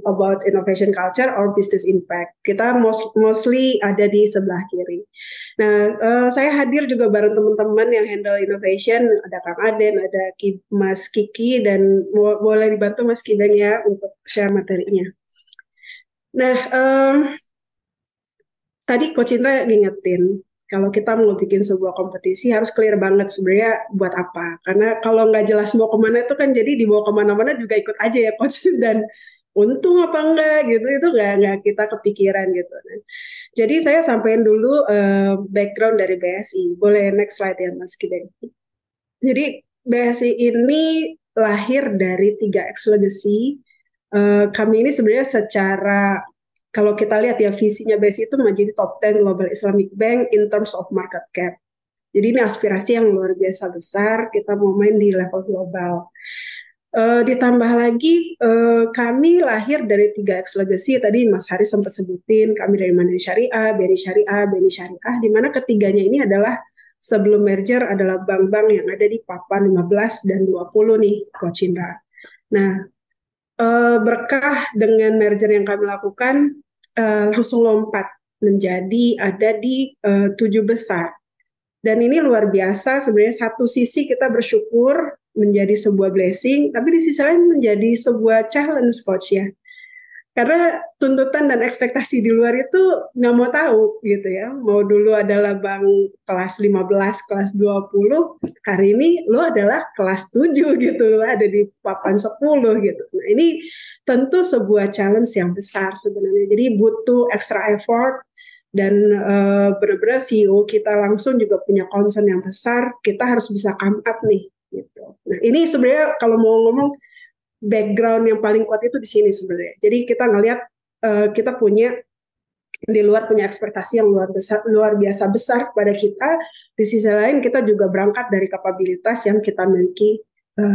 about innovation culture or business impact. Kita mostly ada di sebelah kiri. Nah, saya hadir juga bareng teman-teman yang handle innovation, ada Kang Aden, ada Mas Kiki, dan boleh dibantu Mas Kibeng ya untuk share materinya. Nah, tadi Coach Indra ngingetin, kalau kita mau bikin sebuah kompetisi harus clear banget sebenarnya buat apa. Karena kalau nggak jelas mau kemana itu kan jadi dibawa kemana-mana juga ikut aja ya Coach. Dan untung apa enggak gitu, itu nggak kita kepikiran gitu. Nah, jadi saya sampaikan dulu background dari BSI. Boleh next slide ya Mas Kibeng. Jadi BSI ini lahir dari 3X Legacy. Kami ini sebenarnya secara, kalau kita lihat ya visinya BSI itu menjadi top 10 Global Islamic Bank in terms of market cap. Jadi ini aspirasi yang luar biasa besar, kita mau main di level global. Ditambah lagi kami lahir dari 3X Legacy, tadi Mas Haris sempat sebutin, kami dari Mandiri Syariah, BNI Syariah, di mana ketiganya ini adalah sebelum merger adalah bank-bank yang ada di papan 15 dan 20 nih, Coach Indra. Nah, berkah dengan merger yang kami lakukan, langsung lompat menjadi ada di 7 besar. Dan ini luar biasa, sebenarnya satu sisi kita bersyukur menjadi sebuah blessing, tapi di sisi lain menjadi sebuah challenge, Coach ya. Karena tuntutan dan ekspektasi di luar itu nggak mau tahu gitu ya. Mau dulu adalah bank kelas 15, kelas 20, hari ini lo adalah kelas 7 gitu, lo ada di papan 10 gitu. Nah ini tentu sebuah challenge yang besar sebenarnya. Jadi butuh extra effort, dan benar-benar CEO kita langsung juga punya concern yang besar, kita harus bisa come up nih gitu. Nah ini sebenarnya kalau mau ngomong background yang paling kuat itu di sini sebenarnya. Jadi kita ngelihat kita punya di luar punya ekspektasi yang luar biasa besar kepada kita. Di sisi lain kita juga berangkat dari kapabilitas yang kita miliki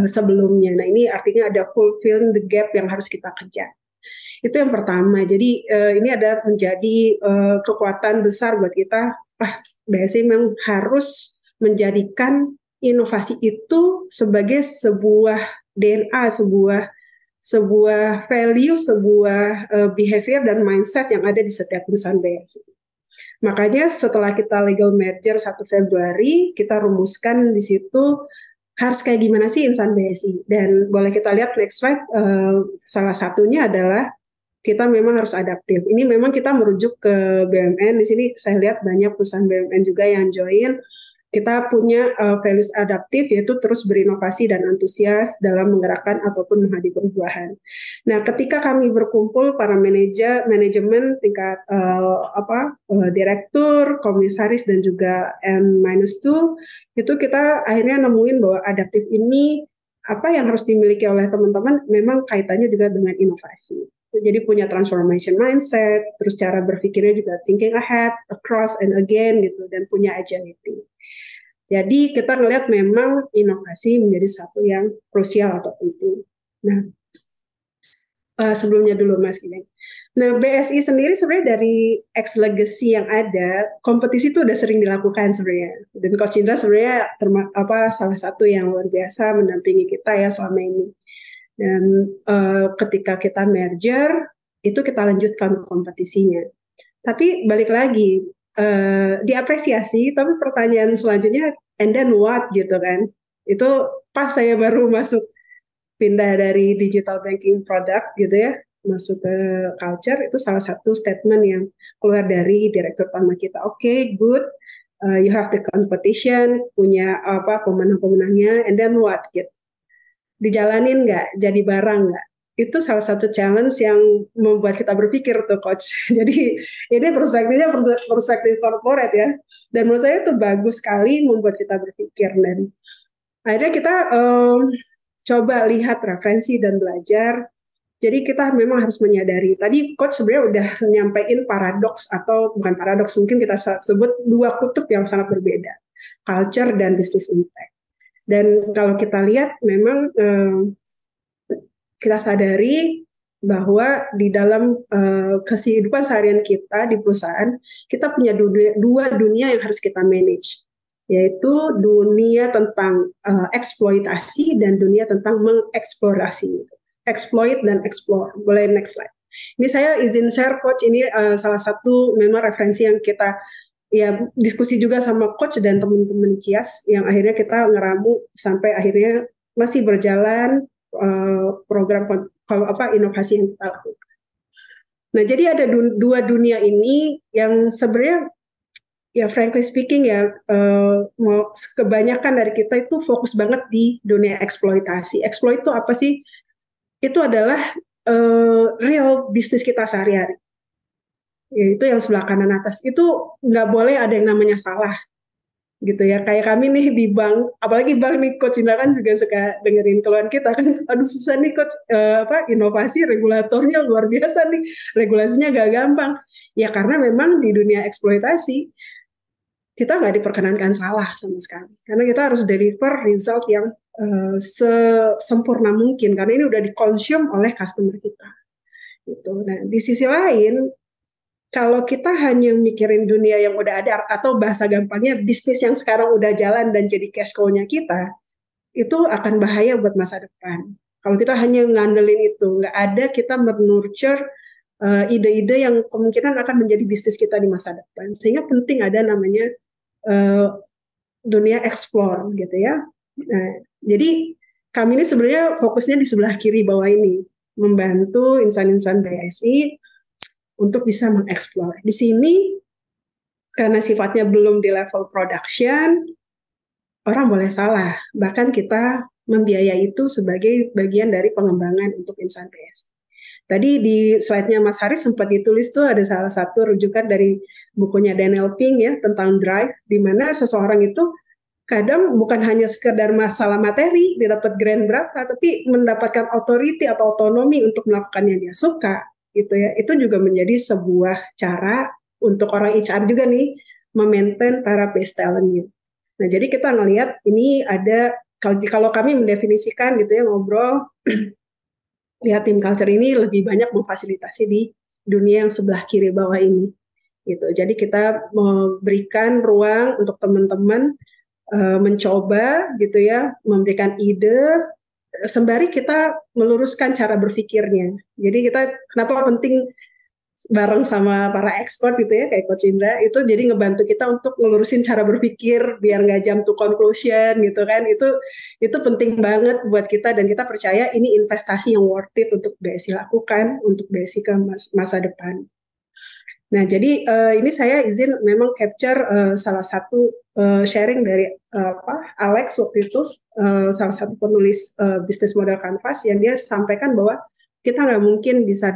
sebelumnya. Nah ini artinya ada fulfilling the gap yang harus kita kejar. Itu yang pertama. Jadi ini ada menjadi kekuatan besar buat kita. BSI memang harus menjadikan inovasi itu sebagai sebuah DNA, sebuah value, sebuah behavior dan mindset yang ada di setiap insan BSI. Makanya setelah kita legal merger 1 Februari, kita rumuskan di situ harus kayak gimana sih insan BSI. Dan boleh kita lihat next slide, salah satunya adalah kita memang harus adaptif. Ini memang kita merujuk ke BUMN. Di sini saya lihat banyak perusahaan BUMN juga yang join. Kita punya values adaptif, yaitu terus berinovasi dan antusias dalam menggerakkan ataupun menghadapi perubahan. Nah, ketika kami berkumpul para manajemen tingkat direktur, komisaris dan juga N-2, itu kita akhirnya nemuin bahwa adaptif ini apa yang harus dimiliki oleh teman-teman memang kaitannya juga dengan inovasi. Jadi punya transformation mindset, terus cara berpikirnya juga thinking ahead, across and again gitu, dan punya agility. Jadi kita ngelihat memang inovasi menjadi satu yang krusial atau penting. Nah, sebelumnya dulu Mas Gibeng. Nah, BSI sendiri sebenarnya dari ex legacy yang ada, kompetisi itu udah sering dilakukan sebenarnya. Dan Coach Indra sebenarnya salah satu yang luar biasa mendampingi kita ya selama ini. Dan ketika kita merger, itu kita lanjutkan kompetisinya. Tapi balik lagi, diapresiasi, tapi pertanyaan selanjutnya, and then what gitu kan. Itu pas saya baru masuk, pindah dari digital banking product gitu ya, masuk ke culture, itu salah satu statement yang keluar dari direktur utama kita. Oke, good, you have the competition, punya pemenang-pemenangnya, and then what gitu. Dijalanin nggak, jadi barang nggak, itu salah satu challenge yang membuat kita berpikir tuh Coach. Jadi ini perspektifnya perspektif corporate ya, dan menurut saya itu bagus sekali membuat kita berpikir. Dan akhirnya kita coba lihat referensi dan belajar. Jadi kita memang harus menyadari, tadi Coach sebenarnya udah nyampein paradoks, atau bukan paradoks, mungkin kita sebut dua kutub yang sangat berbeda, culture dan business impact. Dan kalau kita lihat memang kita sadari bahwa di dalam kehidupan seharian kita di perusahaan, kita punya dua dunia yang harus kita manage, yaitu dunia tentang eksploitasi dan dunia tentang mengeksplorasi. Exploit dan explore. Boleh next slide. Ini saya izin share Coach, ini salah satu memang referensi yang kita ya diskusi juga sama Coach dan teman-teman Cias, yang akhirnya kita ngeramu sampai akhirnya masih berjalan program inovasi yang kita lakukan. Nah, jadi ada dua dunia ini yang sebenarnya ya frankly speaking ya kebanyakan dari kita itu fokus banget di dunia eksploitasi. Exploit itu apa sih? Itu adalah real bisnis kita sehari-hari. Ya, itu yang sebelah kanan atas, itu nggak boleh ada yang namanya salah. gitu ya. Kayak kami nih di bank, apalagi bank nih Coach Indra kan juga suka dengerin keluhan kita kan, aduh susah nih Coach, inovasi regulatornya luar biasa nih, regulasinya gak gampang. Ya karena memang di dunia eksploitasi kita nggak diperkenankan salah sama sekali, karena kita harus deliver result yang sesempurna mungkin, karena ini udah dikonsum oleh customer kita. Gitu. Nah di sisi lain, kalau kita hanya mikirin dunia yang udah ada, atau bahasa gampangnya bisnis yang sekarang udah jalan dan jadi cash flow-nya kita, itu akan bahaya buat masa depan. Kalau kita hanya ngandelin itu, nggak ada kita menurture ide-ide yang kemungkinan akan menjadi bisnis kita di masa depan. Sehingga penting ada namanya dunia explore gitu ya. Nah, jadi kami ini sebenarnya fokusnya di sebelah kiri bawah ini, membantu insan-insan BSI untuk bisa mengeksplor. Di sini, karena sifatnya belum di level production, orang boleh salah. Bahkan kita membiayai itu sebagai bagian dari pengembangan untuk insan BSI. Tadi di slide-nya Mas Haris sempat ditulis tuh ada salah satu rujukan dari bukunya Daniel Pink ya tentang drive, di mana seseorang itu kadang bukan hanya sekedar masalah materi, dia dapat grant berapa, tapi mendapatkan authority atau otonomi untuk melakukan yang dia suka. Gitu ya, itu juga menjadi sebuah cara untuk orang HR juga nih memaintain para best talentnya. Nah jadi kita ngelihat ini ada, kalau kami mendefinisikan gitu ya ngobrol, lihat tim culture ini lebih banyak memfasilitasi di dunia yang sebelah kiri bawah ini. Gitu. Jadi kita memberikan ruang untuk teman-teman mencoba gitu ya, memberikan ide, sembari kita meluruskan cara berpikirnya. Jadi kita kenapa penting bareng sama para expert gitu ya, kayak Coach Indra, itu jadi ngebantu kita untuk ngelurusin cara berpikir biar nggak jump to conclusion gitu kan. Itu penting banget buat kita, dan kita percaya ini investasi yang worth it untuk BSI lakukan, untuk BSI ke masa depan. Nah, jadi ini saya izin memang capture salah satu sharing dari Alex waktu itu, salah satu penulis bisnis model Canvas, yang dia sampaikan bahwa kita nggak mungkin bisa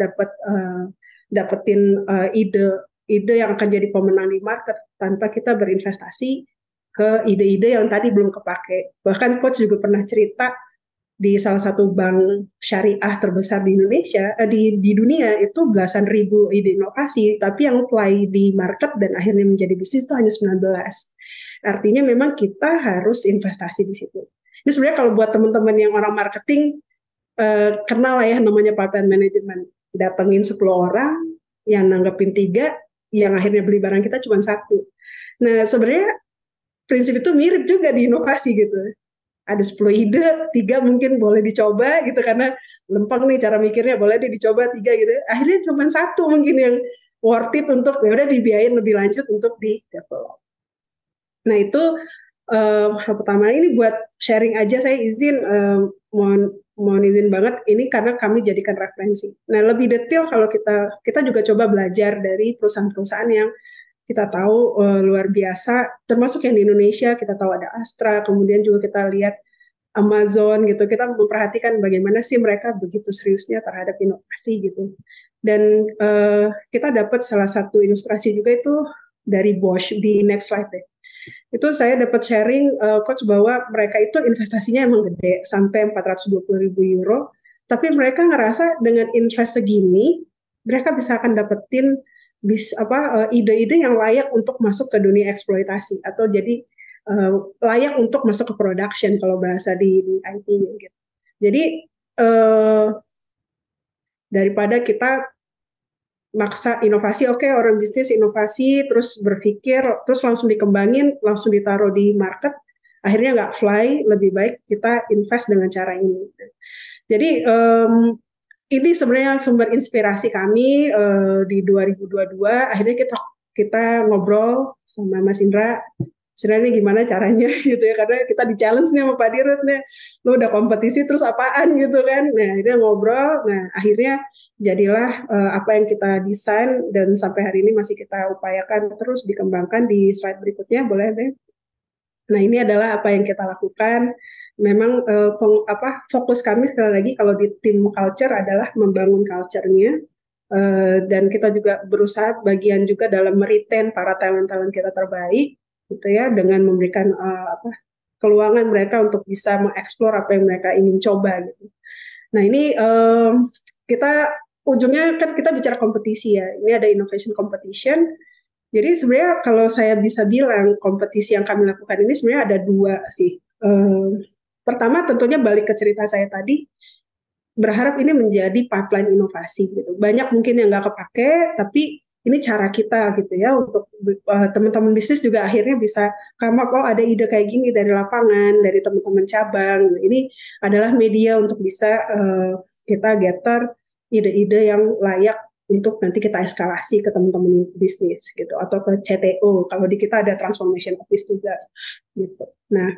dapetin ide yang akan jadi pemenang di market tanpa kita berinvestasi ke ide-ide yang tadi belum kepake. Bahkan Coach juga pernah cerita di salah satu bank syariah terbesar di Indonesia, di dunia itu belasan ribu ide inovasi, tapi yang apply di market dan akhirnya menjadi bisnis itu hanya 19. Artinya memang kita harus investasi di situ. Ini sebenarnya kalau buat teman-teman yang orang marketing, kenal ya namanya pattern management. Datengin 10 orang, yang nanggepin 3, yang akhirnya beli barang kita cuma 1. Nah sebenarnya prinsip itu mirip juga di inovasi gitu. Ada 10 ide, 3 mungkin boleh dicoba gitu, karena lempeng nih cara mikirnya, boleh dicoba 3 gitu. Akhirnya cuma 1 mungkin yang worth it untuk ya udah dibiayain lebih lanjut untuk di develop. Nah itu hal pertama. Ini buat sharing aja, saya izin mohon izin banget ini karena kami jadikan referensi. Nah lebih detail kalau kita juga coba belajar dari perusahaan-perusahaan yang kita tahu luar biasa, termasuk yang di Indonesia. Kita tahu ada Astra, kemudian juga kita lihat Amazon gitu. Kita memperhatikan bagaimana sih mereka begitu seriusnya terhadap inovasi gitu. Dan kita dapat salah satu ilustrasi juga itu dari Bosch di next slide deh. Itu saya dapat sharing Coach bahwa mereka itu investasinya emang gede sampai 420.000 euro. Tapi mereka ngerasa dengan invest segini mereka bisa akan dapetin ide-ide yang layak untuk masuk ke dunia eksploitasi, atau jadi layak untuk masuk ke production kalau bahasa di IT gitu. Jadi daripada kita maksa inovasi, oke, orang bisnis inovasi terus berpikir terus langsung dikembangin, langsung ditaruh di market, akhirnya nggak fly, lebih baik kita invest dengan cara ini. Jadi ini sebenarnya sumber inspirasi kami di 2022. Akhirnya kita ngobrol sama Mas Indra. Sebenarnya gimana caranya gitu ya, karena kita di challenge nih sama Pak Dirut nih, lo udah kompetisi terus apaan gitu kan. Nah akhirnya ngobrol, nah akhirnya jadilah apa yang kita desain dan sampai hari ini masih kita upayakan terus dikembangkan. Di slide berikutnya boleh deh. Nah ini adalah apa yang kita lakukan. Memang fokus kami sekali lagi kalau di tim culture adalah membangun culture-nya, dan kita juga berusaha bagian juga dalam meretain para talent-talent kita terbaik. gitu ya, dengan memberikan keluangan mereka untuk bisa mengeksplor apa yang mereka ingin coba gitu. Nah ini kita ujungnya kan kita bicara kompetisi ya, ini ada innovation competition. Jadi sebenarnya kalau saya bisa bilang kompetisi yang kami lakukan ini sebenarnya ada dua sih. Pertama tentunya balik ke cerita saya tadi, berharap ini menjadi pipeline inovasi gitu. Banyak mungkin yang nggak kepake, tapi ini cara kita gitu ya untuk teman-teman bisnis juga akhirnya bisa come up, oh ada ide kayak gini dari lapangan, dari teman-teman cabang. Ini adalah media untuk bisa kita gather ide-ide yang layak untuk nanti kita eskalasi ke teman-teman bisnis gitu, atau ke CTO. Kalau di kita ada transformation office juga gitu. Nah,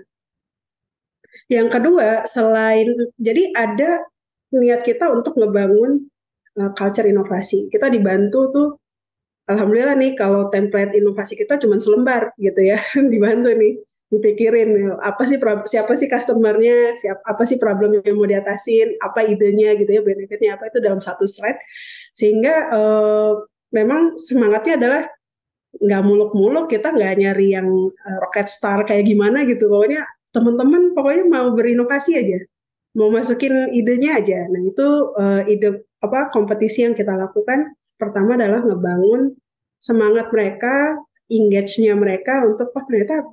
yang kedua selain jadi ada niat kita untuk ngebangun culture inovasi. Kita dibantu tuh, alhamdulillah nih kalau template inovasi kita cuma selembar gitu ya, dibantu nih dipikirin apa sih siapa sih customernya, apa sih problem yang mau diatasin, apa idenya gitu ya, benefitnya apa, itu dalam satu slide. Sehingga memang semangatnya adalah nggak muluk-muluk, kita nggak nyari yang rocket star kayak gimana gitu, pokoknya teman-teman pokoknya mau berinovasi aja, mau masukin idenya aja. Nah itu ide kompetisi yang kita lakukan pertama adalah ngebangun semangat mereka, engage-nya mereka untuk ternyata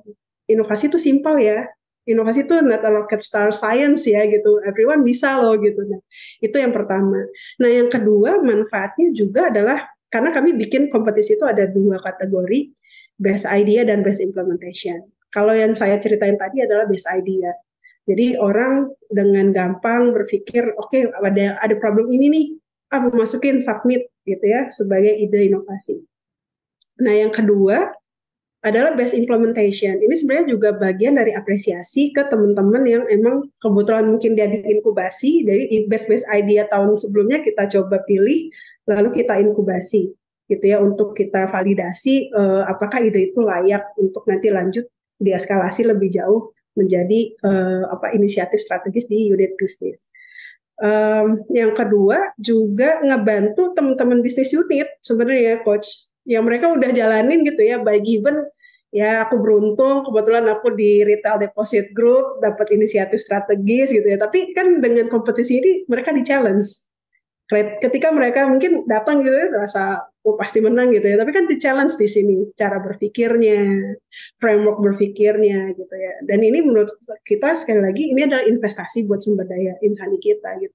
inovasi itu simpel ya. Inovasi itu not a rocket star science ya gitu. Everyone bisa loh gitu. Nah, itu yang pertama. Nah, yang kedua manfaatnya juga adalah karena kami bikin kompetisi itu ada dua kategori, best idea dan best implementation. Kalau yang saya ceritain tadi adalah best idea. Jadi orang dengan gampang berpikir, oke, ada problem ini nih, masukin submit gitu ya sebagai ide inovasi. Nah, yang kedua adalah best implementation. Ini sebenarnya juga bagian dari apresiasi ke teman-teman yang emang kebetulan mungkin dia diinkubasi, dari best idea tahun sebelumnya kita coba pilih, lalu kita inkubasi gitu ya untuk kita validasi apakah ide itu layak untuk nanti lanjut dieskalasi lebih jauh menjadi inisiatif strategis di unit bisnis. Yang kedua juga ngebantu teman-teman bisnis unit sebenarnya coach yang mereka udah jalanin gitu ya by given ya, aku beruntung kebetulan aku di retail deposit group dapat inisiatif strategis gitu ya, tapi kan dengan kompetisi ini mereka di challenge ketika mereka mungkin datang gitu ya rasa pasti menang gitu ya, tapi kan di challenge di sini cara berpikirnya, framework berpikirnya gitu ya. Dan ini menurut kita sekali lagi ini adalah investasi buat sumber daya insani kita gitu.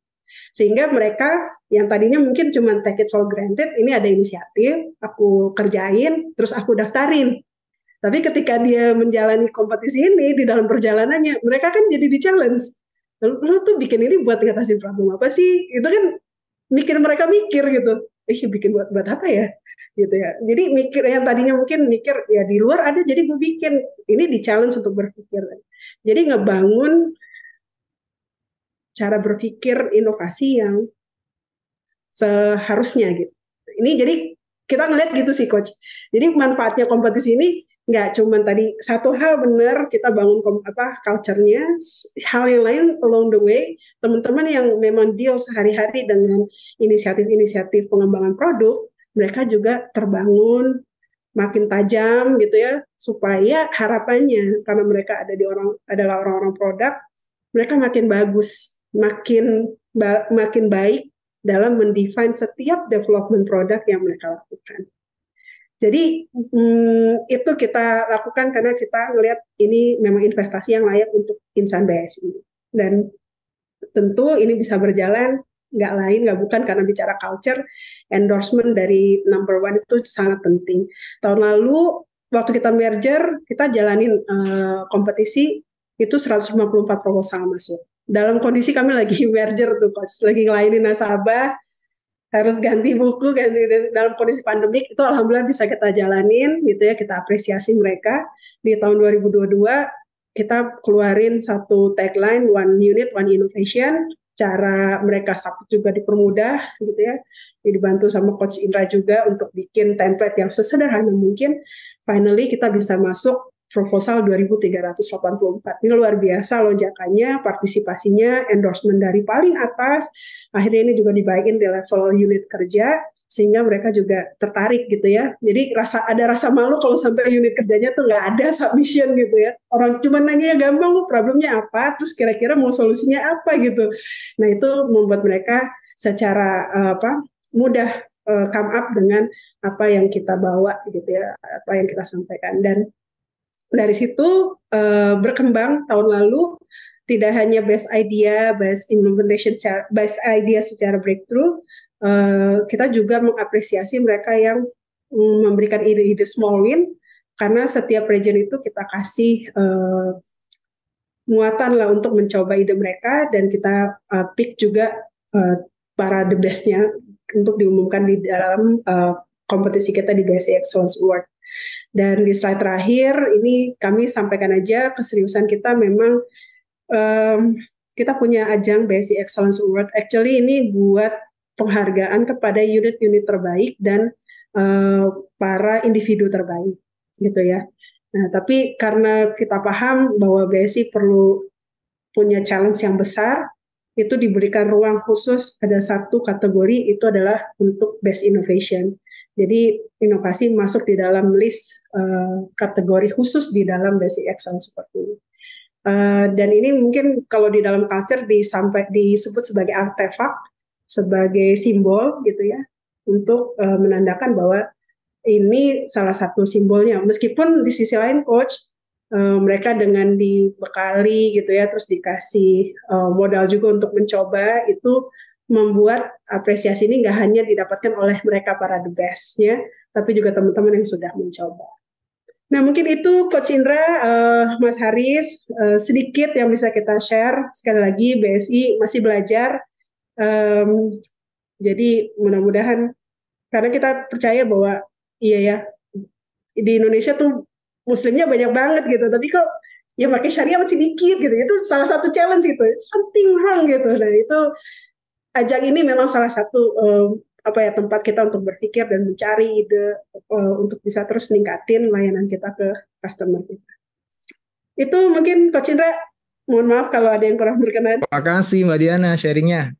Sehingga mereka yang tadinya mungkin cuma take it for granted, ini ada inisiatif, aku kerjain, terus aku daftarin. Tapi ketika dia menjalani kompetisi ini, di dalam perjalanannya, mereka kan jadi di challenge. Lu tuh bikin ini buat ngatasin problem apa sih? Itu kan mereka mikir gitu. Bikin buat apa ya? Gitu ya. Jadi mikir yang tadinya mungkin mikir ya di luar ada, jadi gue bikin. Ini di challenge untuk berpikir. Jadi ngebangun cara berpikir inovasi yang seharusnya gitu. Ini jadi kita ngeliat gitu sih coach. Jadi manfaatnya kompetisi ini nggak cuma tadi satu hal benar kita bangun culture-nya, hal yang lain along the way, teman-teman yang memang deal sehari-hari dengan inisiatif-inisiatif pengembangan produk, mereka juga terbangun makin tajam gitu ya, supaya harapannya karena mereka adalah orang-orang produk, mereka makin bagus, makin baik dalam mendefine setiap development produk yang mereka lakukan. Jadi itu kita lakukan karena kita ngelihat ini memang investasi yang layak untuk insan BSI. Dan tentu ini bisa berjalan nggak bukan karena bicara culture, endorsement dari number one itu sangat penting. Tahun lalu waktu kita merger, kita jalanin kompetisi itu 154 proposal masuk. Dalam kondisi kami lagi merger tuh, lagi ngelainin nasabah, harus ganti buku, dalam kondisi pandemik itu alhamdulillah bisa kita jalanin gitu ya, kita apresiasi mereka. Di tahun 2022 kita keluarin satu tagline, one unit, one innovation, cara mereka submit juga dipermudah gitu ya. Dibantu sama Coach Indra juga untuk bikin template yang sesederhana mungkin. Finally kita bisa masuk proposal 2.384. Ini luar biasa lonjakannya, partisipasinya, endorsement dari paling atas. Akhirnya ini juga dibagiin di level unit kerja, sehingga mereka juga tertarik gitu ya. Jadi ada rasa malu kalau sampai unit kerjanya tuh nggak ada submission gitu ya. Orang cuma nanya gampang, problemnya apa, terus kira-kira mau solusinya apa gitu. Nah itu membuat mereka secara mudah come up dengan apa yang kita bawa gitu ya, apa yang kita sampaikan. Dan dari situ berkembang tahun lalu tidak hanya best idea, best implementation, best idea secara breakthrough, kita juga mengapresiasi mereka yang memberikan ide-ide small win, karena setiap region itu kita kasih muatan lah untuk mencoba ide mereka, dan kita pick juga para the best-nya untuk diumumkan di dalam kompetisi kita di BSI Excellence Award. Dan di slide terakhir ini kami sampaikan aja keseriusan kita. Memang kita punya ajang BSI Excellence Award. Actually ini buat penghargaan kepada unit-unit terbaik dan para individu terbaik gitu ya. Nah, tapi karena kita paham bahwa BSI perlu punya challenge yang besar, itu diberikan ruang khusus, ada satu kategori, itu adalah untuk best innovation. Jadi inovasi masuk di dalam list kategori khusus di dalam BSI Excellence seperti ini. Dan ini mungkin kalau di dalam culture disebut sebagai artefak, sebagai simbol gitu ya, untuk menandakan bahwa ini salah satu simbolnya. Meskipun di sisi lain coach, mereka dengan dibekali gitu ya, terus dikasih modal juga untuk mencoba, itu membuat apresiasi ini nggak hanya didapatkan oleh mereka para the best-nya, tapi juga teman-teman yang sudah mencoba. Nah mungkin itu Coach Indra, Mas Haris, sedikit yang bisa kita share. Sekali lagi BSI masih belajar, jadi mudah-mudahan, karena kita percaya bahwa iya ya, di Indonesia tuh muslimnya banyak banget gitu, tapi kok ya pakai syariah masih dikit gitu. Itu salah satu challenge gitu, something wrong gitu. Nah itu ajang ini memang salah satu tempat kita untuk berpikir dan mencari ide untuk bisa terus ningkatin layanan kita ke customer kita. Itu mungkin Coach Indra, mohon maaf kalau ada yang kurang berkenan. Terima kasih Mbak Diana sharingnya.